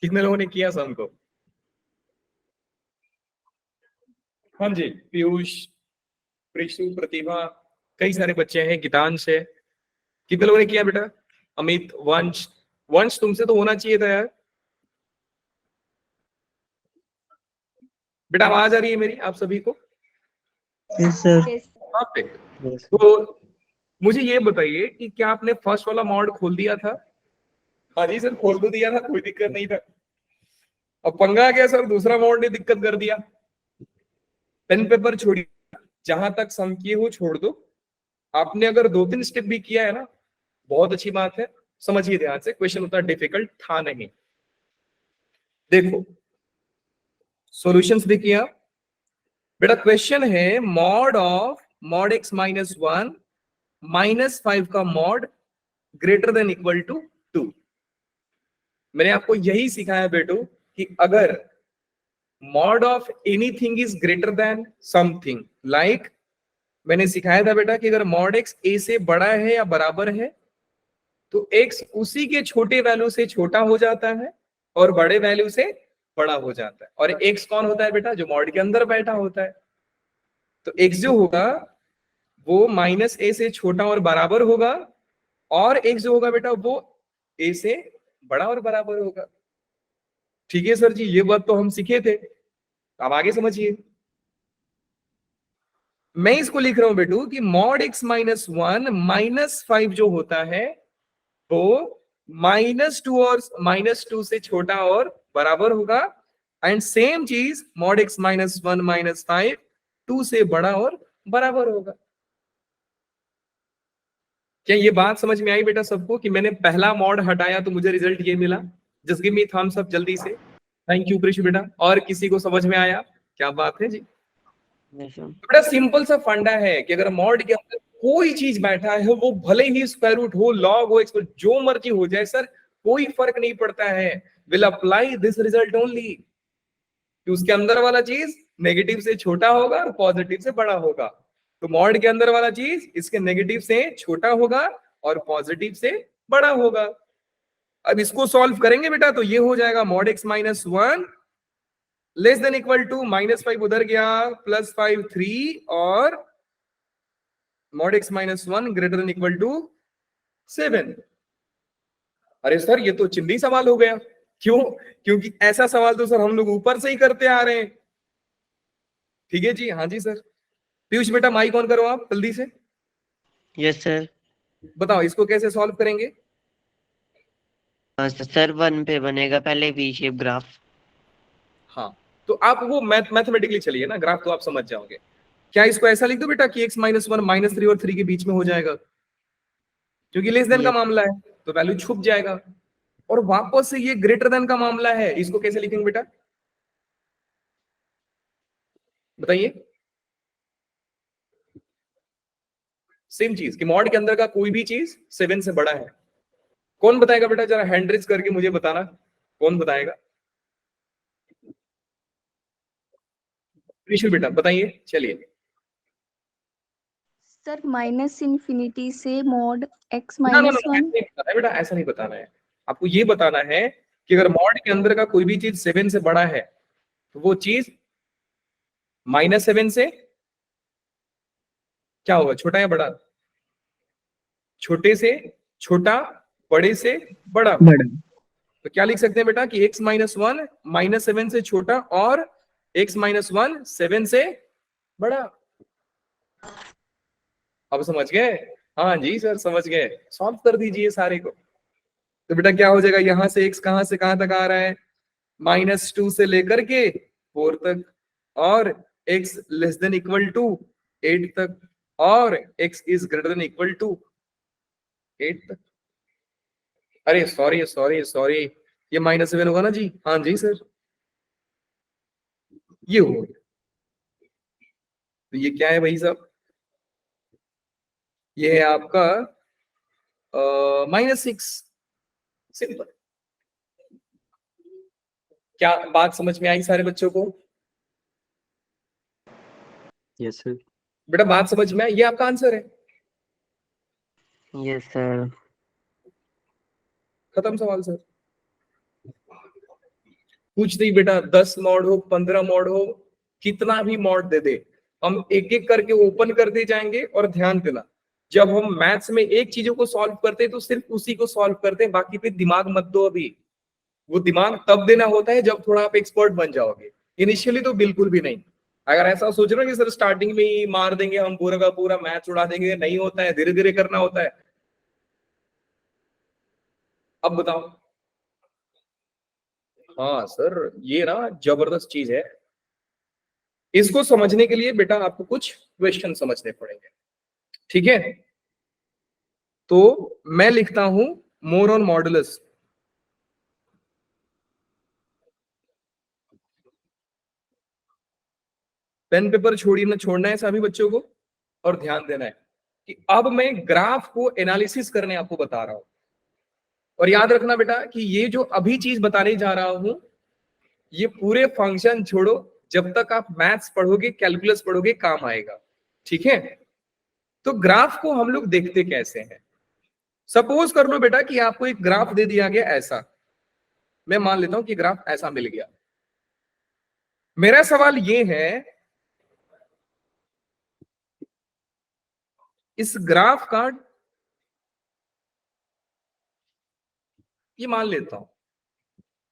कितने लोगों ने किया सम को? हाँ जी, पीयूष, प्रिशु, प्रतिभा, कई सारे बच्चे हैं, गीतांश है। कितने लोगों ने किया बेटा? अमित, वंश। वंश तुमसे तो होना चाहिए था यार। बेटा आवाज आ रही है मेरी आप सभी को? Yes sir. परफेक्ट। यस। तो मुझे ये बताइए कि क्या आपने फर्स्ट वाला मॉड खोल दिया था? हाँ जी सर, खोल तो दिया था, कोई दिक्कत नहीं था। अब पंगा क्या सर, दूसरा मॉड ने दिक्कत कर दिया। पेन पेपर छोड़िए, जहां तक सम किए हो छोड़ दो। आपने अगर 2-3 स्टेप भी किया है ना, बहुत अच्छी बात है। समझिए ध्यान से, क्वेश्चन उतना डिफिकल्ट था नहीं। देखो सॉल्यूशंस देखिए आप। बेटा क्वेश्चन है मॉड एक्स माइनस 1 -5 का mod greater than equal to 2। मैंने आपको यही सिखाया बेटो कि अगर mod of anything is greater than something, like मैंने सिखाया था बेटा कि अगर मॉड एक्स ए से बड़ा है या बराबर है तो एक्स उसी के छोटे वैल्यू से छोटा हो जाता है और बड़े वैल्यू से बड़ा हो जाता है। और एक्स कौन होता है बेटा? जो मॉड के अंदर बैठा होता है। तो एक्स जो होगा वो माइनस ए से छोटा और बराबर होगा, और एक्स जो होगा बेटा वो ए से बड़ा और बराबर होगा। ठीक है सर जी, ये बात तो हम सीखे थे, अब आगे समझिए। मैं इसको लिख रहा हूं बेटू कि mod x minus one minus five जो होता है वो -2 और -2 से छोटा और बराबर होगा, एंड सेम चीज mod x minus one minus five 2 से बड़ा और बराबर होगा। क्या ये बात समझ में आई बेटा सबको कि मैंने पहला मॉड हटाया तो मुझे रिजल्ट ये मिला? Just give me thumbs up जल्दी से। थैंक यू प्रिश बेटा। और किसी को समझ में आया? क्या बात है जी। Yes, sir. बड़ा सिंपल सा फंडा है कि अगर मॉड के अंदर कोई चीज बैठा है, वो भले ही स्क्वायर रूट हो, लॉग हो, एक्सपोनेंट, जो मर्जी हो जाए सर, कोई फर्क नहीं पड़ता है। Will apply this result only कि उसके अंदर वाला चीज नेगेटिव से छोटा होगा और पॉजिटिव से बड़ा होगा। तो मॉड के अंदर वाला चीज इसके नेगेटिव से छोटा होगा और पॉजिटिव से बड़ा होगा। अब इसको सॉल्व करेंगे बेटा तो ये हो जाएगा mod x minus one less than equal to -5 उधर गया, +5 3, और mod x minus one greater than equal to 7। अरे सर ये तो चिंदी सवाल हो गया। क्यों? क्योंकि ऐसा सवाल तो सर हम लोग ऊपर से ही करते आ रहे हैं। ठीक है जी, हाँ जी सर। पीयूष बेटा माइक ऑन करो आप जल्दी से। Yes, sir. बताओ इसको कैसे सॉल्व करेंगे? हाँ सर, 1 पे बनेगा पहले वी शेप ग्राफ। हाँ, तो आप वो मैथमेटिकली चलिए ना, ग्राफ तो आप समझ जाओगे। क्या इसको ऐसा लिख दो बेटा कि x minus one minus three और 3 के बीच में हो जाएगा, क्योंकि लेस देन का Yes. मामला है तो वैल्यू छुप जाएगा। और वापस से ये ग्रेटर देन का मामला है, इसको कैसे लिखेंगे बेटा बताइए? सेम चीज कि मॉड के अंदर का कोई भी चीज 7 से बड़ा है। कौन बताएगा बेटा, जरा हैंड रेज करके मुझे बताना, कौन बताएगा? ऋषि बेटा बताइए, चलिए। सर माइनस इन्फिनिटी से मॉड x ना ना ना, माइनस ऐसा वन। नहीं बताना है बेटा, ऐसा नहीं बताना है। आपको ये बताना है कि अगर मॉड के अंदर का कोई भी चीज 7 से बड़ा है तो वो चीज -7 से क्या होगा, छोटा या बड़ा? छोटे से छोटा, बड़े से बड़ा। तो क्या लिख सकते हैं बेटा कि x माइनस वन -7 से छोटा और x माइनस वन 7 से बड़ा। अब समझ गए? हाँ जी सर समझ गए। सॉल्व कर दीजिए सारे को। तो बेटा क्या हो जाएगा, यहां से x कहां से कहां तक आ रहा है, -2 से लेकर के 4 तक, और x less than equal to 8 तक, और x is greater than equal to 8 तक। अरे सॉरी सॉरी सॉरी, ये -7 होगा ना जी? हाँ जी सर, ये हो गया। तो ये क्या है भाई साहब, ये है आपका -6। सिंपल। क्या बात समझ में आई सारे बच्चों को? Yes, sir. बेटा बात समझ में आई? ये आपका आंसर है। Yes, sir. खत्म सवाल सर। कुछ नहीं बेटा, 10 मॉड हो, 15 मॉड हो, कितना भी मॉड दे दे, हम एक एक करके ओपन करते जाएंगे। और ध्यान देना, जब हम मैथ्स में एक चीजों को सॉल्व करते हैं तो सिर्फ उसी को सॉल्व करते हैं, बाकी पे दिमाग मत दो अभी। वो दिमाग तब देना होता है जब थोड़ा आप एक्सपर्ट बन जाओगे, इनिशियली तो बिल्कुल भी नहीं। अगर ऐसा सोच रहे हो कि सर स्टार्टिंग में ही मार देंगे हम पूरा का पूरा मैथ्स उड़ा देंगे, नहीं होता है, धीरे धीरे करना होता है। अब बताओ। हाँ सर, ये ना जबरदस्त चीज है। इसको समझने के लिए बेटा आपको कुछ क्वेश्चन समझने पड़ेंगे, ठीक है? तो मैं लिखता हूं more on modulus. Pen paper छोड़िए ना, छोड़ना है सभी बच्चों को, और ध्यान देना है कि अब मैं ग्राफ को एनालिसिस करने आपको बता रहा हूं। और याद रखना बेटा कि ये जो अभी चीज बताने जा रहा हूं, ये पूरे फंक्शन छोड़ो, जब तक आप मैथ्स पढ़ोगे, कैलकुलस पढ़ोगे, काम आएगा, ठीक है? तो ग्राफ को हम लोग देखते कैसे हैं? सपोज कर लो बेटा कि आपको एक ग्राफ दे दिया गया ऐसा, मैं मान लेता हूं कि ग्राफ ऐसा मिल गया। मेरा सवाल ये है, इस ग्राफ का, ये मान लेता हूं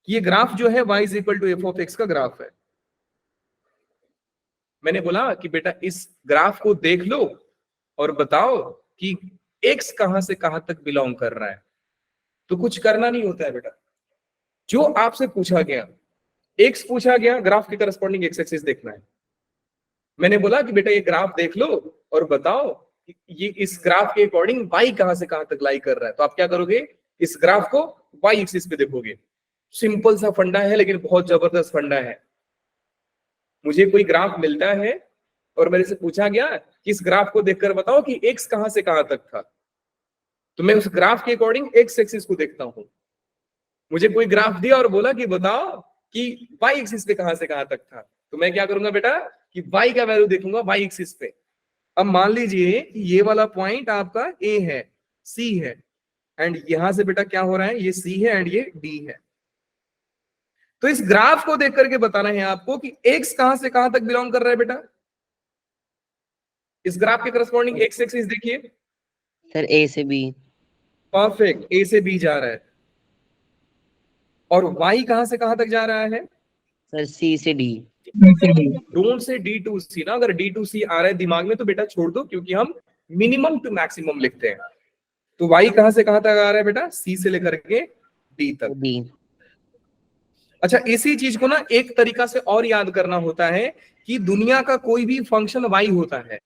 कि ये ग्राफ जो है y is equal to f of x का ग्राफ है। मैंने बोला कि बेटा इस ग्राफ को देख लो और बताओ कि x कहां से कहां तक बिलोंग कर रहा है। तो कुछ करना नहीं होता है बेटा, जो आपसे पूछा गया, x पूछा गया, ग्राफ के करस्पॉन्डिंग x एक्सिस देखना है। मैंने बोला कि बेटा ये ग्राफ देख लो और बताओ कि ये इस ग्राफ के अकॉर्डिंग y कहां से कहां तक लाई कर रहा है। तो आप क्या करोगे, इस ग्राफ को y एक्सिस पे देखोगे। सिंपल सा फंडा है लेकिन बहुत जबरदस्त फंडा है। मुझे कोई ग्राफ मिलता है और मेरे से पूछा गया कि इस ग्राफ को देखकर बताओ कि x कहां से कहां तक था, तो मैं उस ग्राफ के अकॉर्डिंग x एक्सिस को देखता हूं। मुझे कोई ग्राफ दिया और बोला कि बताओ कि y एक्सिस पे कहां से कहां तक था, तो मैं क्या करूंगा बेटा कि y का वैल्यू देखूंगा y एक्सिस पे। अब मान लीजिए कि ये वाला पॉइंट आपका a है, c है, एंड यहां से बेटा क्या हो रहा है, ये c है एंड ये d है। तो इस ग्राफ को देख करके बताना है आपको कि x कहां से कहां तक बिलोंग कर रहा है बेटा। इस ग्राफ के करस्पॉन्डिंग x एक्सिस देखिए, सर ए से बी। परफेक्ट, a से b जा रहा है। और y कहां से कहां तक जा रहा है, सर सी से D. Don't say D to C ना, अगर डी टू सी आ रहा है दिमाग में तो बेटा छोड़ दो, क्योंकि हम मिनिमम टू मैक्सिमम लिखते हैं। तो y कहां से कहां तक आ रहा है बेटा, c से लेकर के d तक। डी। अच्छा, इसी चीज को ना एक तरीका से और याद करना होता है कि दुनिया का कोई भी फंक्शन y होता है,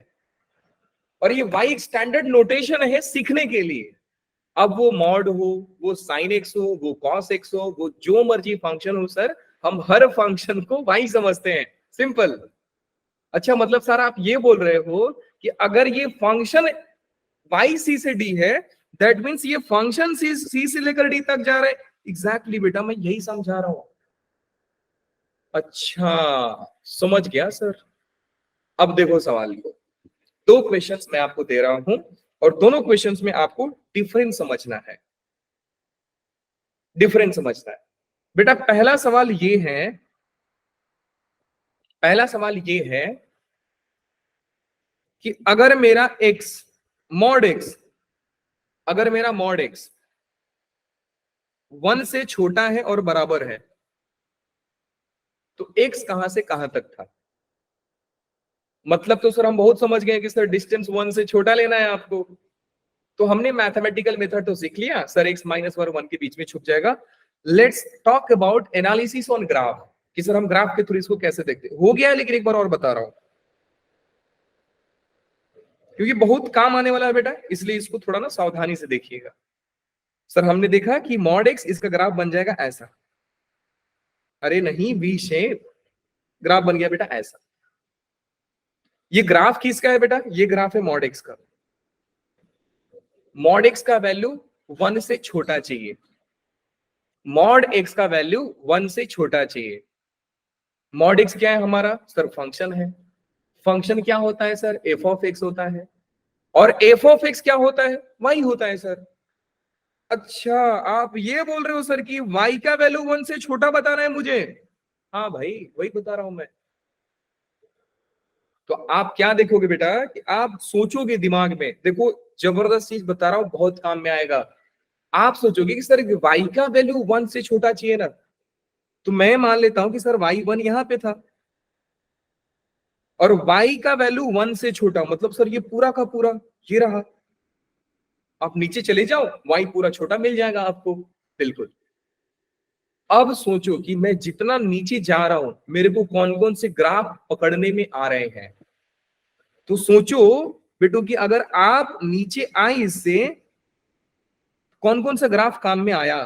और ये y एक स्टैंडर्ड नोटेशन है सीखने के लिए। अब वो मॉड हो, वो साइन एक्स हो, वो कॉस एक्स हो, वो जो मर्जी फंक्शन हो सर, हम हर फंक्शन को y समझते हैं, सिंपल। अच्छा, मतलब सर आप ये बोल रहे हो कि अगर ये फंक्शन y c से d है, दैट मींस ये फंक्शन c से लेकर d तक जा रहा है। एग्जैक्टली बेटा, मैं यही समझा रहा हूं। अच्छा, समझ गया सर। अब देखो सवाल को, दो क्वेश्चंस मैं आपको दे रहा हूं और दोनों क्वेश्चंस में आपको डिफरेंस समझना है, डिफरेंस समझना है। बेटा पहला सवाल ये है, पहला सवाल ये है कि अगर मेरा x मॉड x, अगर मेरा मॉड x 1 से छोटा है और बराबर है, तो x कहां से कहां तक था। मतलब तो सर हम बहुत समझ गए कि सर डिस्टेंस 1 से छोटा लेना है आपको, तो हमने मैथमेटिकल मेथड तो सीख लिया सर, x माइनस 1 के बीच में छुप जाएगा। Let's talk about analysis on graph, कि सर हम ग्राफ के थ्रू इसको कैसे देखते हैं। हो गया है, लेकिन एक बार और बता रहा हूं क्योंकि बहुत काम आने वाला है बेटा, इसलिए इसको थोड़ा ना सावधानी से देखिएगा। सर हमने देखा कि मॉड x, इसका ग्राफ बन जाएगा ऐसा, अरे नहीं, वी शेप ग्राफ बन गया बेटा ऐसा। ये ग्राफ किसका है बेटा, ये ग्राफ है मॉड x का। मॉड x का वैल्यू 1 से छोटा चाहिए, मॉड x का वैल्यू 1 से छोटा चाहिए। मॉड x क्या है हमारा सर, फंक्शन है। फंक्शन क्या होता है सर, f ऑफ x होता है। और f ऑफ x क्या होता है, y होता है सर। अच्छा, आप ये बोल रहे हो सर कि y का वैल्यू 1 से छोटा बता रहा है मुझे। हाँ भाई, वही बता रहा हूं मैं। तो आप क्या देखोगे बेटा कि आप सोचोगे दिमाग में, देखो जबरदस्त चीज बता रहा हूं, बहुत काम में आएगा। आप सोचोगे कि सर y का वैल्यू 1 से छोटा चाहिए ना, तो मैं मान लेता हूं कि सर y1 यहां पे था और y का वैल्यू 1 से छोटा, मतलब सर ये पूरा का पूरा ये रहा। आप नीचे चले जाओ, y पूरा छोटा मिल जाएगा आपको, बिल्कुल। अब सोचो कि मैं जितना नीचे जा रहा हूं, मेरे को कौन कौन से ग्राफ पकड़ने में आ रहे हैं। तो सोचो बेटो कि अगर आप नीचे आए इससे, कौन कौन सा ग्राफ काम में आया।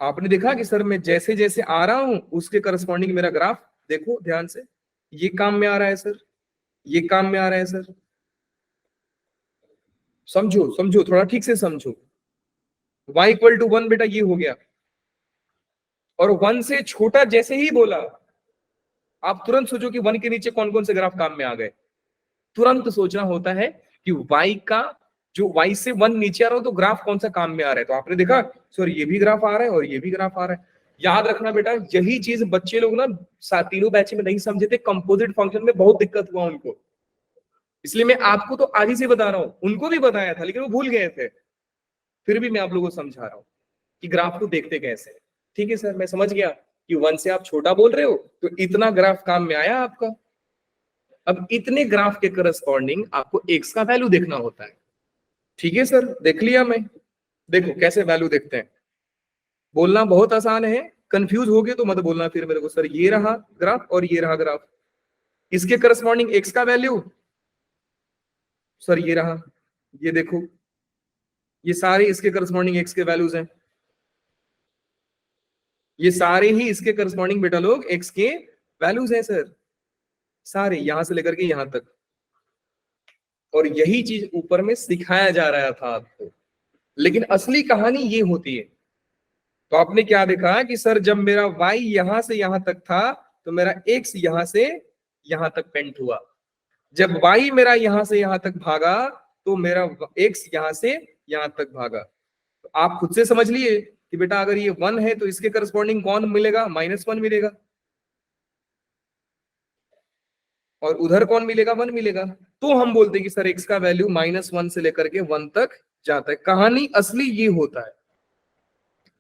आपने देखा कि सर मैं जैसे जैसे आ रहा हूं उसके करस्पॉन्डिंग मेरा ग्राफ देखो ध्यान से, ये काम में आ रहा है सर, ये काम में आ रहा है सर। समझो समझो, थोड़ा ठीक से समझो। y इक्वल टू 1 बेटा ये हो गया, और 1 से छोटा जैसे ही बोला, आप तुरंत सोचो कि 1 के नीचे कौन कौन से ग्राफ काम में आ गए। तुरंत सोचना होता है कि y का जो y से 1 नीचे आ रहा हो तो ग्राफ कौन सा काम में आ रहा है। तो आपने देखा सर ये भी ग्राफ आ रहा है और ये भी ग्राफ आ रहा है। याद रखना बेटा, यही चीज बच्चे लोग ना तीनों बैच में नहीं समझे थे, कंपोजिट फंक्शन में बहुत दिक्कत हुआ उनको, इसलिए मैं आपको तो आज ही से बता रहा हूं। उनको भी बताया था लेकिन वो भूल गए थे, फिर भी मैं आप लोगों को समझा रहा हूं कि ग्राफ को देखते कैसे। ठीक है सर, मैं समझ गया कि कि 1 से आप छोटा बोल रहे हो, तो इतना ग्राफ काम में आया आपका। अब इतने ग्राफ के करस्पॉन्डिंग आपको x का वैल्यू देखना होता है। ठीक है सर, देख लिया मैं। देखो कैसे वैल्यू देखते हैं, बोलना बहुत आसान है, कंफ्यूज हो गए तो मत बोलना फिर मेरे को, सर ये रहा ग्राफ और ये रहा ग्राफ, इसके करस्पॉन्डिंग x का वैल्यू सर ये रहा, ये देखो, ये सारे इसके करस्पॉन्डिंग x के वैल्यूज हैं, ये सारे ही इसके करस्पॉन्डिंग बेटा लोग x के वैल्यूज हैं सर, सारे यहां से लेकर के यहां तक। और यही चीज ऊपर में सिखाया जा रहा था आपको, लेकिन असली कहानी ये होती है। तो आपने क्या देखा कि सर जब मेरा y यहां से यहां तक था तो मेरा x यहां से यहां तक पेंट हुआ, जब y मेरा यहां से यहां तक भागा तो मेरा x यहां से यहां तक भागा। तो आप खुद से समझ लिए कि बेटा अगर ये 1 है तो इसके करस्पॉन्डिंग कौन मिलेगा, -1 मिलेगा, और उधर कौन मिलेगा, 1 मिलेगा। तो हम बोलते हैं कि सर x का वैल्यू -1 से लेकर के 1 तक जाता है। कहानी असली ये होता है।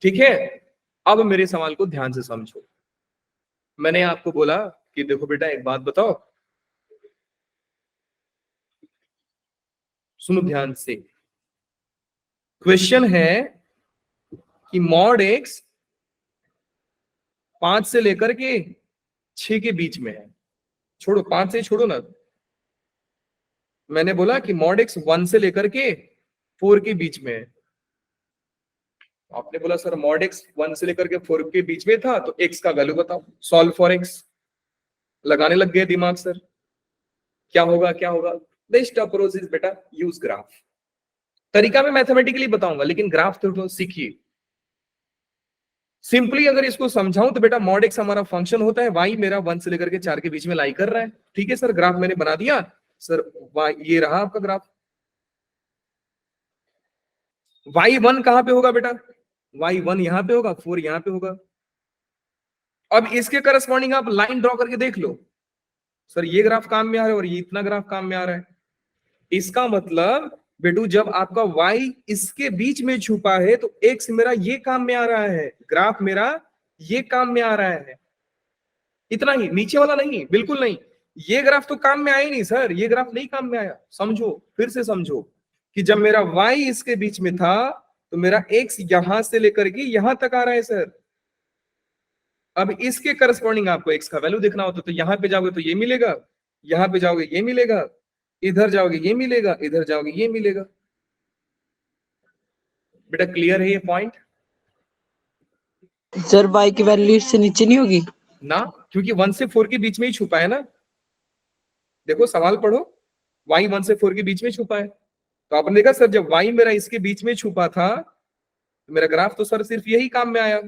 ठीक है, अब मेरे सवाल को ध्यान से समझो। मैंने आपको बोला कि देखो बेटा एक बात बताओ, सुनो ध्यान से। क्वेश्चन है कि मॉड x 5 से लेकर के 6 के बीच में है। छोड़ो 5 से छोड़ो ना, मैंने बोला कि मॉड x 1 से लेकर के 4 के बीच में है। आपने बोला सर मॉड x 1 से लेकर के 4 के बीच में था तो x का वैल्यू बताओ, सॉल्व फॉर x। लगाने लग गए दिमाग सर, क्या होगा क्या होगा। बेस्ट अप्रोच इज बेटा यूज ग्राफ। तरीका मैं मैथमेटिकली बताऊंगा लेकिन ग्राफ तो सीखिए। सिंपली अगर इसको समझाऊं तो बेटा मॉड x हमारा फंक्शन होता है, y मेरा 1 से लेकर के 4 के बीच में लाई कर रहा है। ठीक है सर, ग्राफ मैंने बना दिया सर, ये रहा आपका ग्राफ। y1 कहां पे होगा बेटा, y1 यहां पे होगा, 4 यहां पे होगा। अब इसके करस्पॉन्डिंग आप लाइन ड्रॉ करके देख लो, सर ये ग्राफ काम में आ रहा है और ये इतना ग्राफ काम में आ रहा है। इसका मतलब बेटू जब आपका y इसके बीच में छुपा है तो x मेरा ये काम में आ रहा है, ग्राफ मेरा ये काम में आ रहा है। इतना ही, नीचे वाला नहीं, बिल्कुल नहीं। ये ग्राफ तो काम में आया ही नहीं सर, ये ग्राफ नहीं काम में आया। समझो, फिर से समझो कि जब मेरा y इसके बीच में था तो मेरा x यहां से लेकर के यहां तक आ रहा है सर। अब इसके करस्पॉन्डिंग आपको x का वैल्यू देखना होता तो यहां पे जाओगे तो ये मिलेगा, यहां पे जाओगे ये मिलेगा, इधर जाओगे ये मिलेगा, इधर जाओगे ये मिलेगा। बेटा क्लियर है ये पॉइंट सर y की वैल्यू इससे नीचे नहीं होगी ना, क्योंकि 1 से 4 के बीच में ही छुपा है ना। देखो सवाल पढ़ो, y 1 से 4 के बीच में छुपा है। तो आपने देखा सर जब y मेरा इसके बीच में छुपा था तो मेरा ग्राफ तो सर सिर्फ यही काम में आया।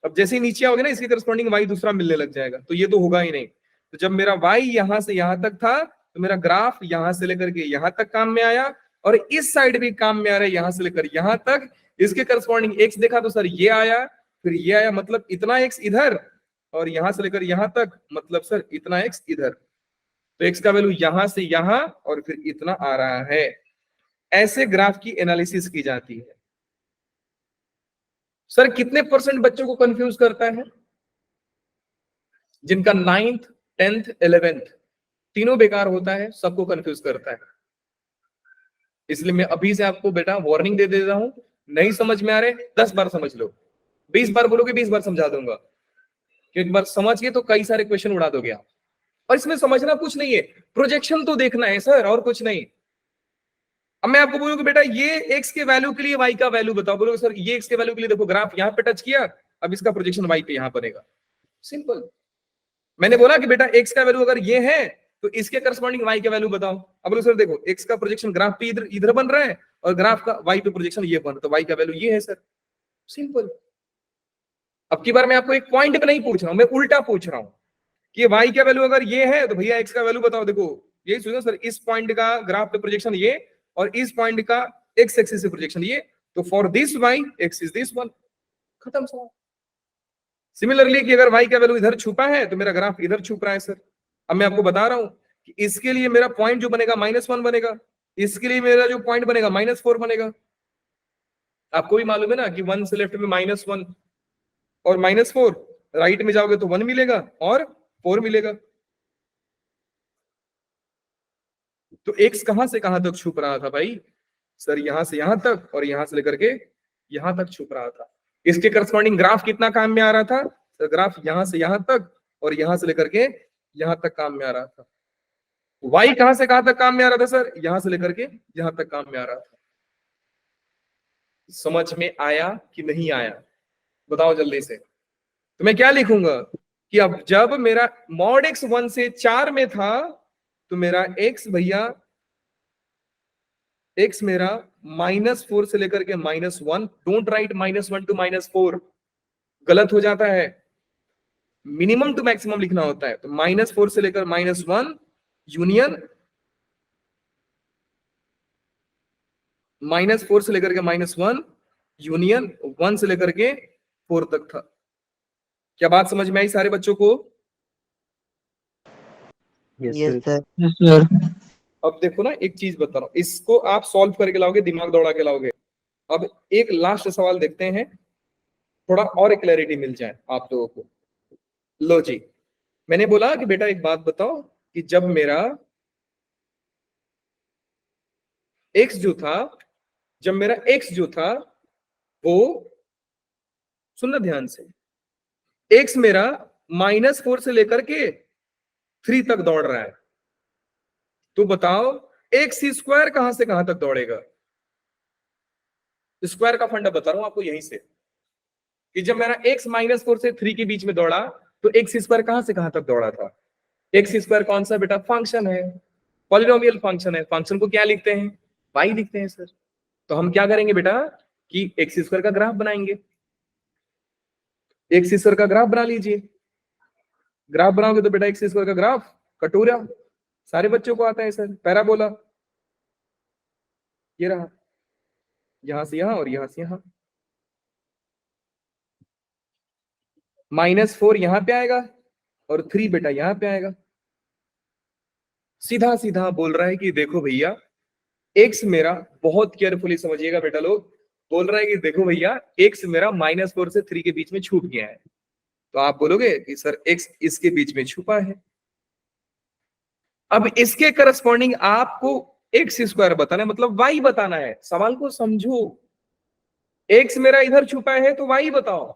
अब जैसे ही नीचे आओगे ना इसके करस्पॉन्डिंग y दूसरा मिलने लग जाएगा, तो ये तो होगा ही नहीं। तो जब मेरा y यहां से यहां तक था तो मेरा ग्राफ यहां से लेकर के यहां तक काम में आया, और इस साइड भी काम में आ रहा है यहां से लेकर यहां तक। इसके करस्पॉन्डिंग x देखा तो सर ये आया, फिर ये आया, मतलब इतना x इधर, और यहां से लेकर यहां तक मतलब सर इतना x इधर। तो x का वैल्यू यहां से यहां और फिर इतना आ रहा है। ऐसे ग्राफ की एनालिसिस की जाती है। सर कितने % बच्चों को कंफ्यूज करता है, जिनका 9th 10th 11th तीनों बेकार होता है, सबको कंफ्यूज करता है। इसलिए मैं अभी से आपको बेटा वार्निंग दे देता हूं, नहीं समझ में आ रहे 10 बार समझ लो, 20 बार बोलोगे 20 बार समझा दूंगा, कि एक बार समझ गए तो कई सारे क्वेश्चन उड़ा दोगे आप। और इसमें समझना कुछ नहीं है, प्रोजेक्शन तो देखना है सर, और कुछ नहीं। अब मैं आपको बोलूंगा बेटा ये x के वैल्यू के लिए y का वैल्यू बताओ, बोलोगे सर ये x के वैल्यू के लिए देखो ग्राफ यहां पे टच किया, अब इसका प्रोजेक्शन y पे यहां बनेगा। सिंपल। मैंने बोला कि बेटा x का वैल्यू अगर ये है तो इसके करस्पॉन्डिंग y का वैल्यू बताओ। अब बोलो सर देखो x का प्रोजेक्शन ग्राफ पे इधर इधर बन रहा है और ग्राफ का y पे प्रोजेक्शन ये बन रहा है, तो y का वैल्यू ये है सर। सिंपल। अब की बार मैं आपको एक पॉइंट पे नहीं पूछ रहा हूं, मैं उल्टा पूछ रहा हूं कि y का वैल्यू अगर ये है तो भैया x का वैल्यू बताओ। देखो यही सोचो सर, इस पॉइंट का ग्राफ पे प्रोजेक्शन ये और इस पॉइंट का x एक्सिस से प्रोजेक्शन ये, तो for this y x is this one, खत्म सवाल। सिमिलरली कि अगर y का वैल्यू इधर छुपा है तो मेरा ग्राफ इधर छुप रहा है सर। अब मैं आपको बता रहा हूं कि इसके लिए मेरा पॉइंट जो बनेगा -1 बनेगा, इसके लिए मेरा जो पॉइंट बनेगा -4 बनेगा। आपको भी मालूम है ना कि 1 से लेफ्ट में -1 और -4, राइट में जाओगे तो 1 मिलेगा और 4 मिलेगा। तो x कहां से कहां तक छुप रहा था भाई? सर यहां से यहां तक और यहां से लेकर के यहां तक छुप रहा था। इसके करस्पॉन्डिंग ग्राफ कितना काम में आ रहा था? तो ग्राफ यहां से यहां तक और यहां से लेकर के यहां तक काम में आ रहा था। y कहां से कहां तक काम में आ रहा था सर? यहां से लेकर के यहां तक काम में आ रहा था। समझ में आया कि नहीं आया? बताओ जल्दी से। तो मैं क्या लिखूंगा कि अब जब मेरा मॉड x 1 से 4 में था तो मेरा x भैया x मेरा -4 से लेकर के -1, डोंट राइट -1 टू -4, गलत हो जाता है। मिनिमम टू मैक्सिमम लिखना होता है। तो -4 से लेकर -1 यूनियन, -4 से लेकर के -1 यूनियन 1 से लेकर के 4 तक था। क्या बात समझ में आई सारे बच्चों को? Yes sir. Yes sir. अब देखो ना, एक चीज बता रहा हूं, इसको आप सॉल्व करके लाओगे, दिमाग दौड़ा के लाओगे। अब एक लास्ट सवाल देखते हैं, थोड़ा और क्लैरिटी मिल जाए आप लोगों को। लो जी, मैंने बोला कि बेटा एक बात बताओ कि जब मेरा x जो था, जब मेरा x जो था वो, सुनना ध्यान से, x मेरा -4 से लेकर के 3 तक दौड़ रहा है, तो बताओ x स्क्वायर कहां से कहां तक दौड़ेगा? स्क्वायर का फंडा बता रहा हूं आपको यहीं से, कि जब मेरा x -4 से 3 के बीच में दौड़ा तो x स्क्वायर कहां से कहां तक दौड़ा था? x स्क्वायर कौन सा बेटा? फंक्शन है, पॉलिनोमियल फंक्शन है। फंक्शन को क्या लिखते हैं? y लिखते हैं सर। तो हम क्या करेंगे बेटा कि x स्क्वायर का ग्राफ बनाएंगे। x स्क्वायर का ग्राफ बना लीजिए। ग्राफ बनाओगे तो बेटा x स्क्वायर का ग्राफ कटोरा, सारे बच्चों को आता है सर, पैराबोला, ये रहा, यहां से यहां और यहां से यहां। -4 यहां पे आएगा और 3 बेटा यहां पे आएगा। सीधा सीधा बोल रहा है कि देखो भैया x मेरा, बहुत केयरफुली समझिएगा बेटा लोग, बोल रहा है कि देखो भैया x मेरा -4 से 3 के बीच में छुप गया है। तो आप बोलोगे कि सर x इसके बीच में छुपा है। अब इसके करस्पॉन्डिंग आपको x स्क्वायर बताना है, मतलब y बताना है। सवाल को समझो, x मेरा इधर छुपा है तो y बताओ।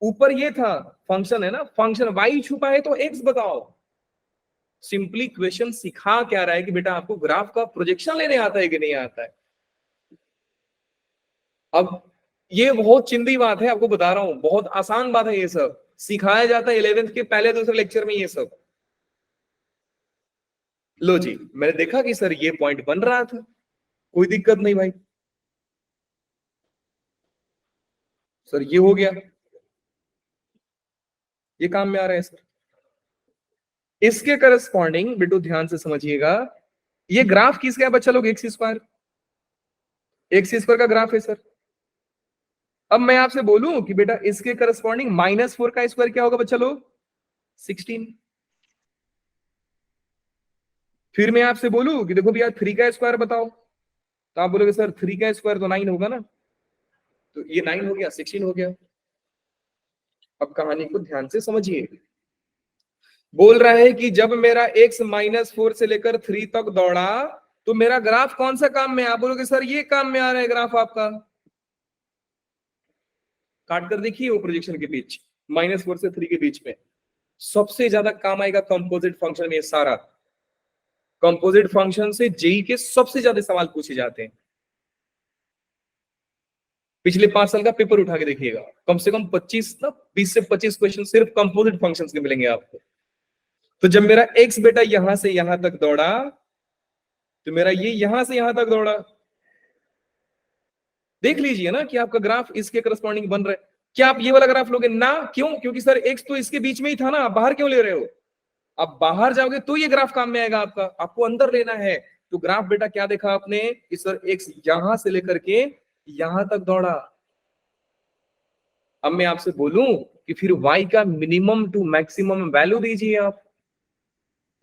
ऊपर ये था फंक्शन है ना, फंक्शन y छुपा है तो x बताओ। सिंपली क्वेश्चन सिखा क्या रहा है कि बेटा आपको ग्राफ का प्रोजेक्शन लेने आता है कि नहीं आता है। अब ये बहुत चिंदी बात है, आपको बता रहा हूं, बहुत आसान बात है। ये सब सिखाया जाता है 11th के पहले दूसरे लेक्चर में ये सब। लो जी, मैंने देखा कि सर ये पॉइंट बन रहा था, कोई दिक्कत नहीं भाई। सर ये हो गया, ये काम में आ रहा है सर। इसके करस्पॉन्डिंग बेटू ध्यान से समझिएगा, ये ग्राफ किसका है बच्चा लोग? एक्स स्क्वायर, एक्स स्क्वायर का ग्राफ है सर। अब मैं आपसे बोलूं कि बेटा इसके करस्पॉन्डिंग -4 का स्क्वायर क्या होगा बच्चा लोग? 16। फिर मैं आपसे बोलूं कि देखो भैया 3 का स्क्वायर बताओ, तो आप बोलोगे सर 3 का स्क्वायर तो 9 होगा ना, तो ये 9 हो गया, 16 हो गया। अब कहानी को ध्यान से समझिए, बोल रहा है कि जब मेरा x -4 से लेकर 3 तक दौड़ा तो मेरा ग्राफ कौन सा काम में? आप बोलोगे सर ये काम में आ रहा है ग्राफ आपका। काट कर देखिए वो प्रोजेक्शन के बीच, -4 से 3 के बीच में सबसे ज्यादा काम आएगा कंपोजिट फंक्शन में। ये सारा कंपोजिट फंक्शन से जेई के सबसे ज्यादा सवाल पूछे जाते हैं। पिछले 5 साल का पेपर उठा के देखिएगा, कम से कम 20 से 25 क्वेश्चन सिर्फ कंपोजिट फंक्शंस के मिलेंगे आपको। तो जब मेरा x बेटा यहां से यहां तक दौड़ा तो मेरा ये यहां से यहां तक दौड़ा। देख लीजिए ना कि आपका ग्राफ इसके करस्पॉन्डिंग बन रहा है। क्या आप ये वाला ग्राफ लोगे ना? क्यों? क्योंकि सर x तो इसके बीच में ही था ना, आप बाहर क्यों ले रहे हो? आप बाहर जाओगे तो ये ग्राफ काम में आएगा आपका, आपको अंदर लेना है। तो ग्राफ बेटा क्या देखा आपने कि सर x यहां से लेकर के यहां तक दौड़ा। अब मैं आपसे बोलूं कि फिर y का मिनिमम टू मैक्सिमम वैल्यू दीजिए आप,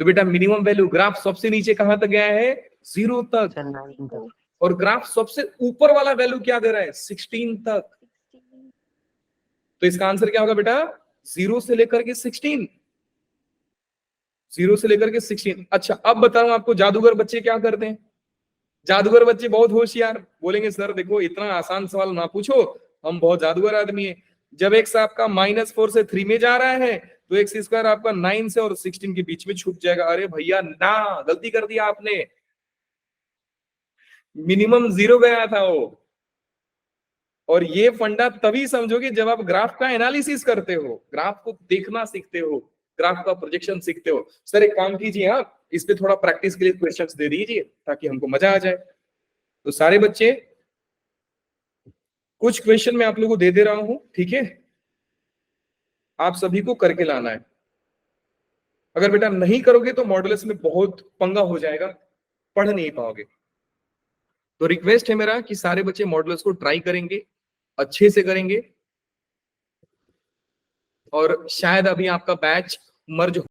तो बेटा मिनिमम वैल्यू ग्राफ सबसे नीचे कहां तक गया है? 0 तक। सर 9 तक। और ग्राफ सबसे ऊपर वाला वैल्यू क्या दे रहा है? 16 तक। तो इसका आंसर क्या होगा बेटा? 0 से लेकर के 16, 0 से लेकर के 16। अच्छा अब बताऊं आपको जादूगर बच्चे क्या करते हैं। जादूगर बच्चे बहुत होशियार, बोलेंगे सर देखो इतना आसान सवाल ना पूछो, हम बहुत जादूगर आदमी है। जब x आपका -4 से 3 में जा रहा है तो x स्क्वायर आपका 9 से और 16 के बीच में छुप जाएगा। अरे भैया ना, गलती कर दिया आपने, मिनिमम 0 गया था वो। और ये फंडा तभी समझोगे जब आप ग्राफ का एनालिसिस करते हो, ग्राफ को देखना सीखते हो, ग्राफ का प्रोजेक्शन सीखते हो। सर एक काम कीजिए, आप इस पे थोड़ा प्रैक्टिस के लिए क्वेश्चंस दे दीजिए ताकि हमको मजा आ जाए। तो सारे बच्चे कुछ क्वेश्चन मैं आप लोगों को दे रहा हूं, ठीक है, आप सभी को करके लाना है। अगर बेटा नहीं करोगे तो मॉडुलस में बहुत पंगा हो जाएगा, पढ़ नहीं पाओगे। तो रिक्वेस्ट है मेरा कि सारे बच्चे मॉडुलस को ट्राई करेंगे, अच्छे से करेंगे। और शायद अभी आपका बैच मर्ज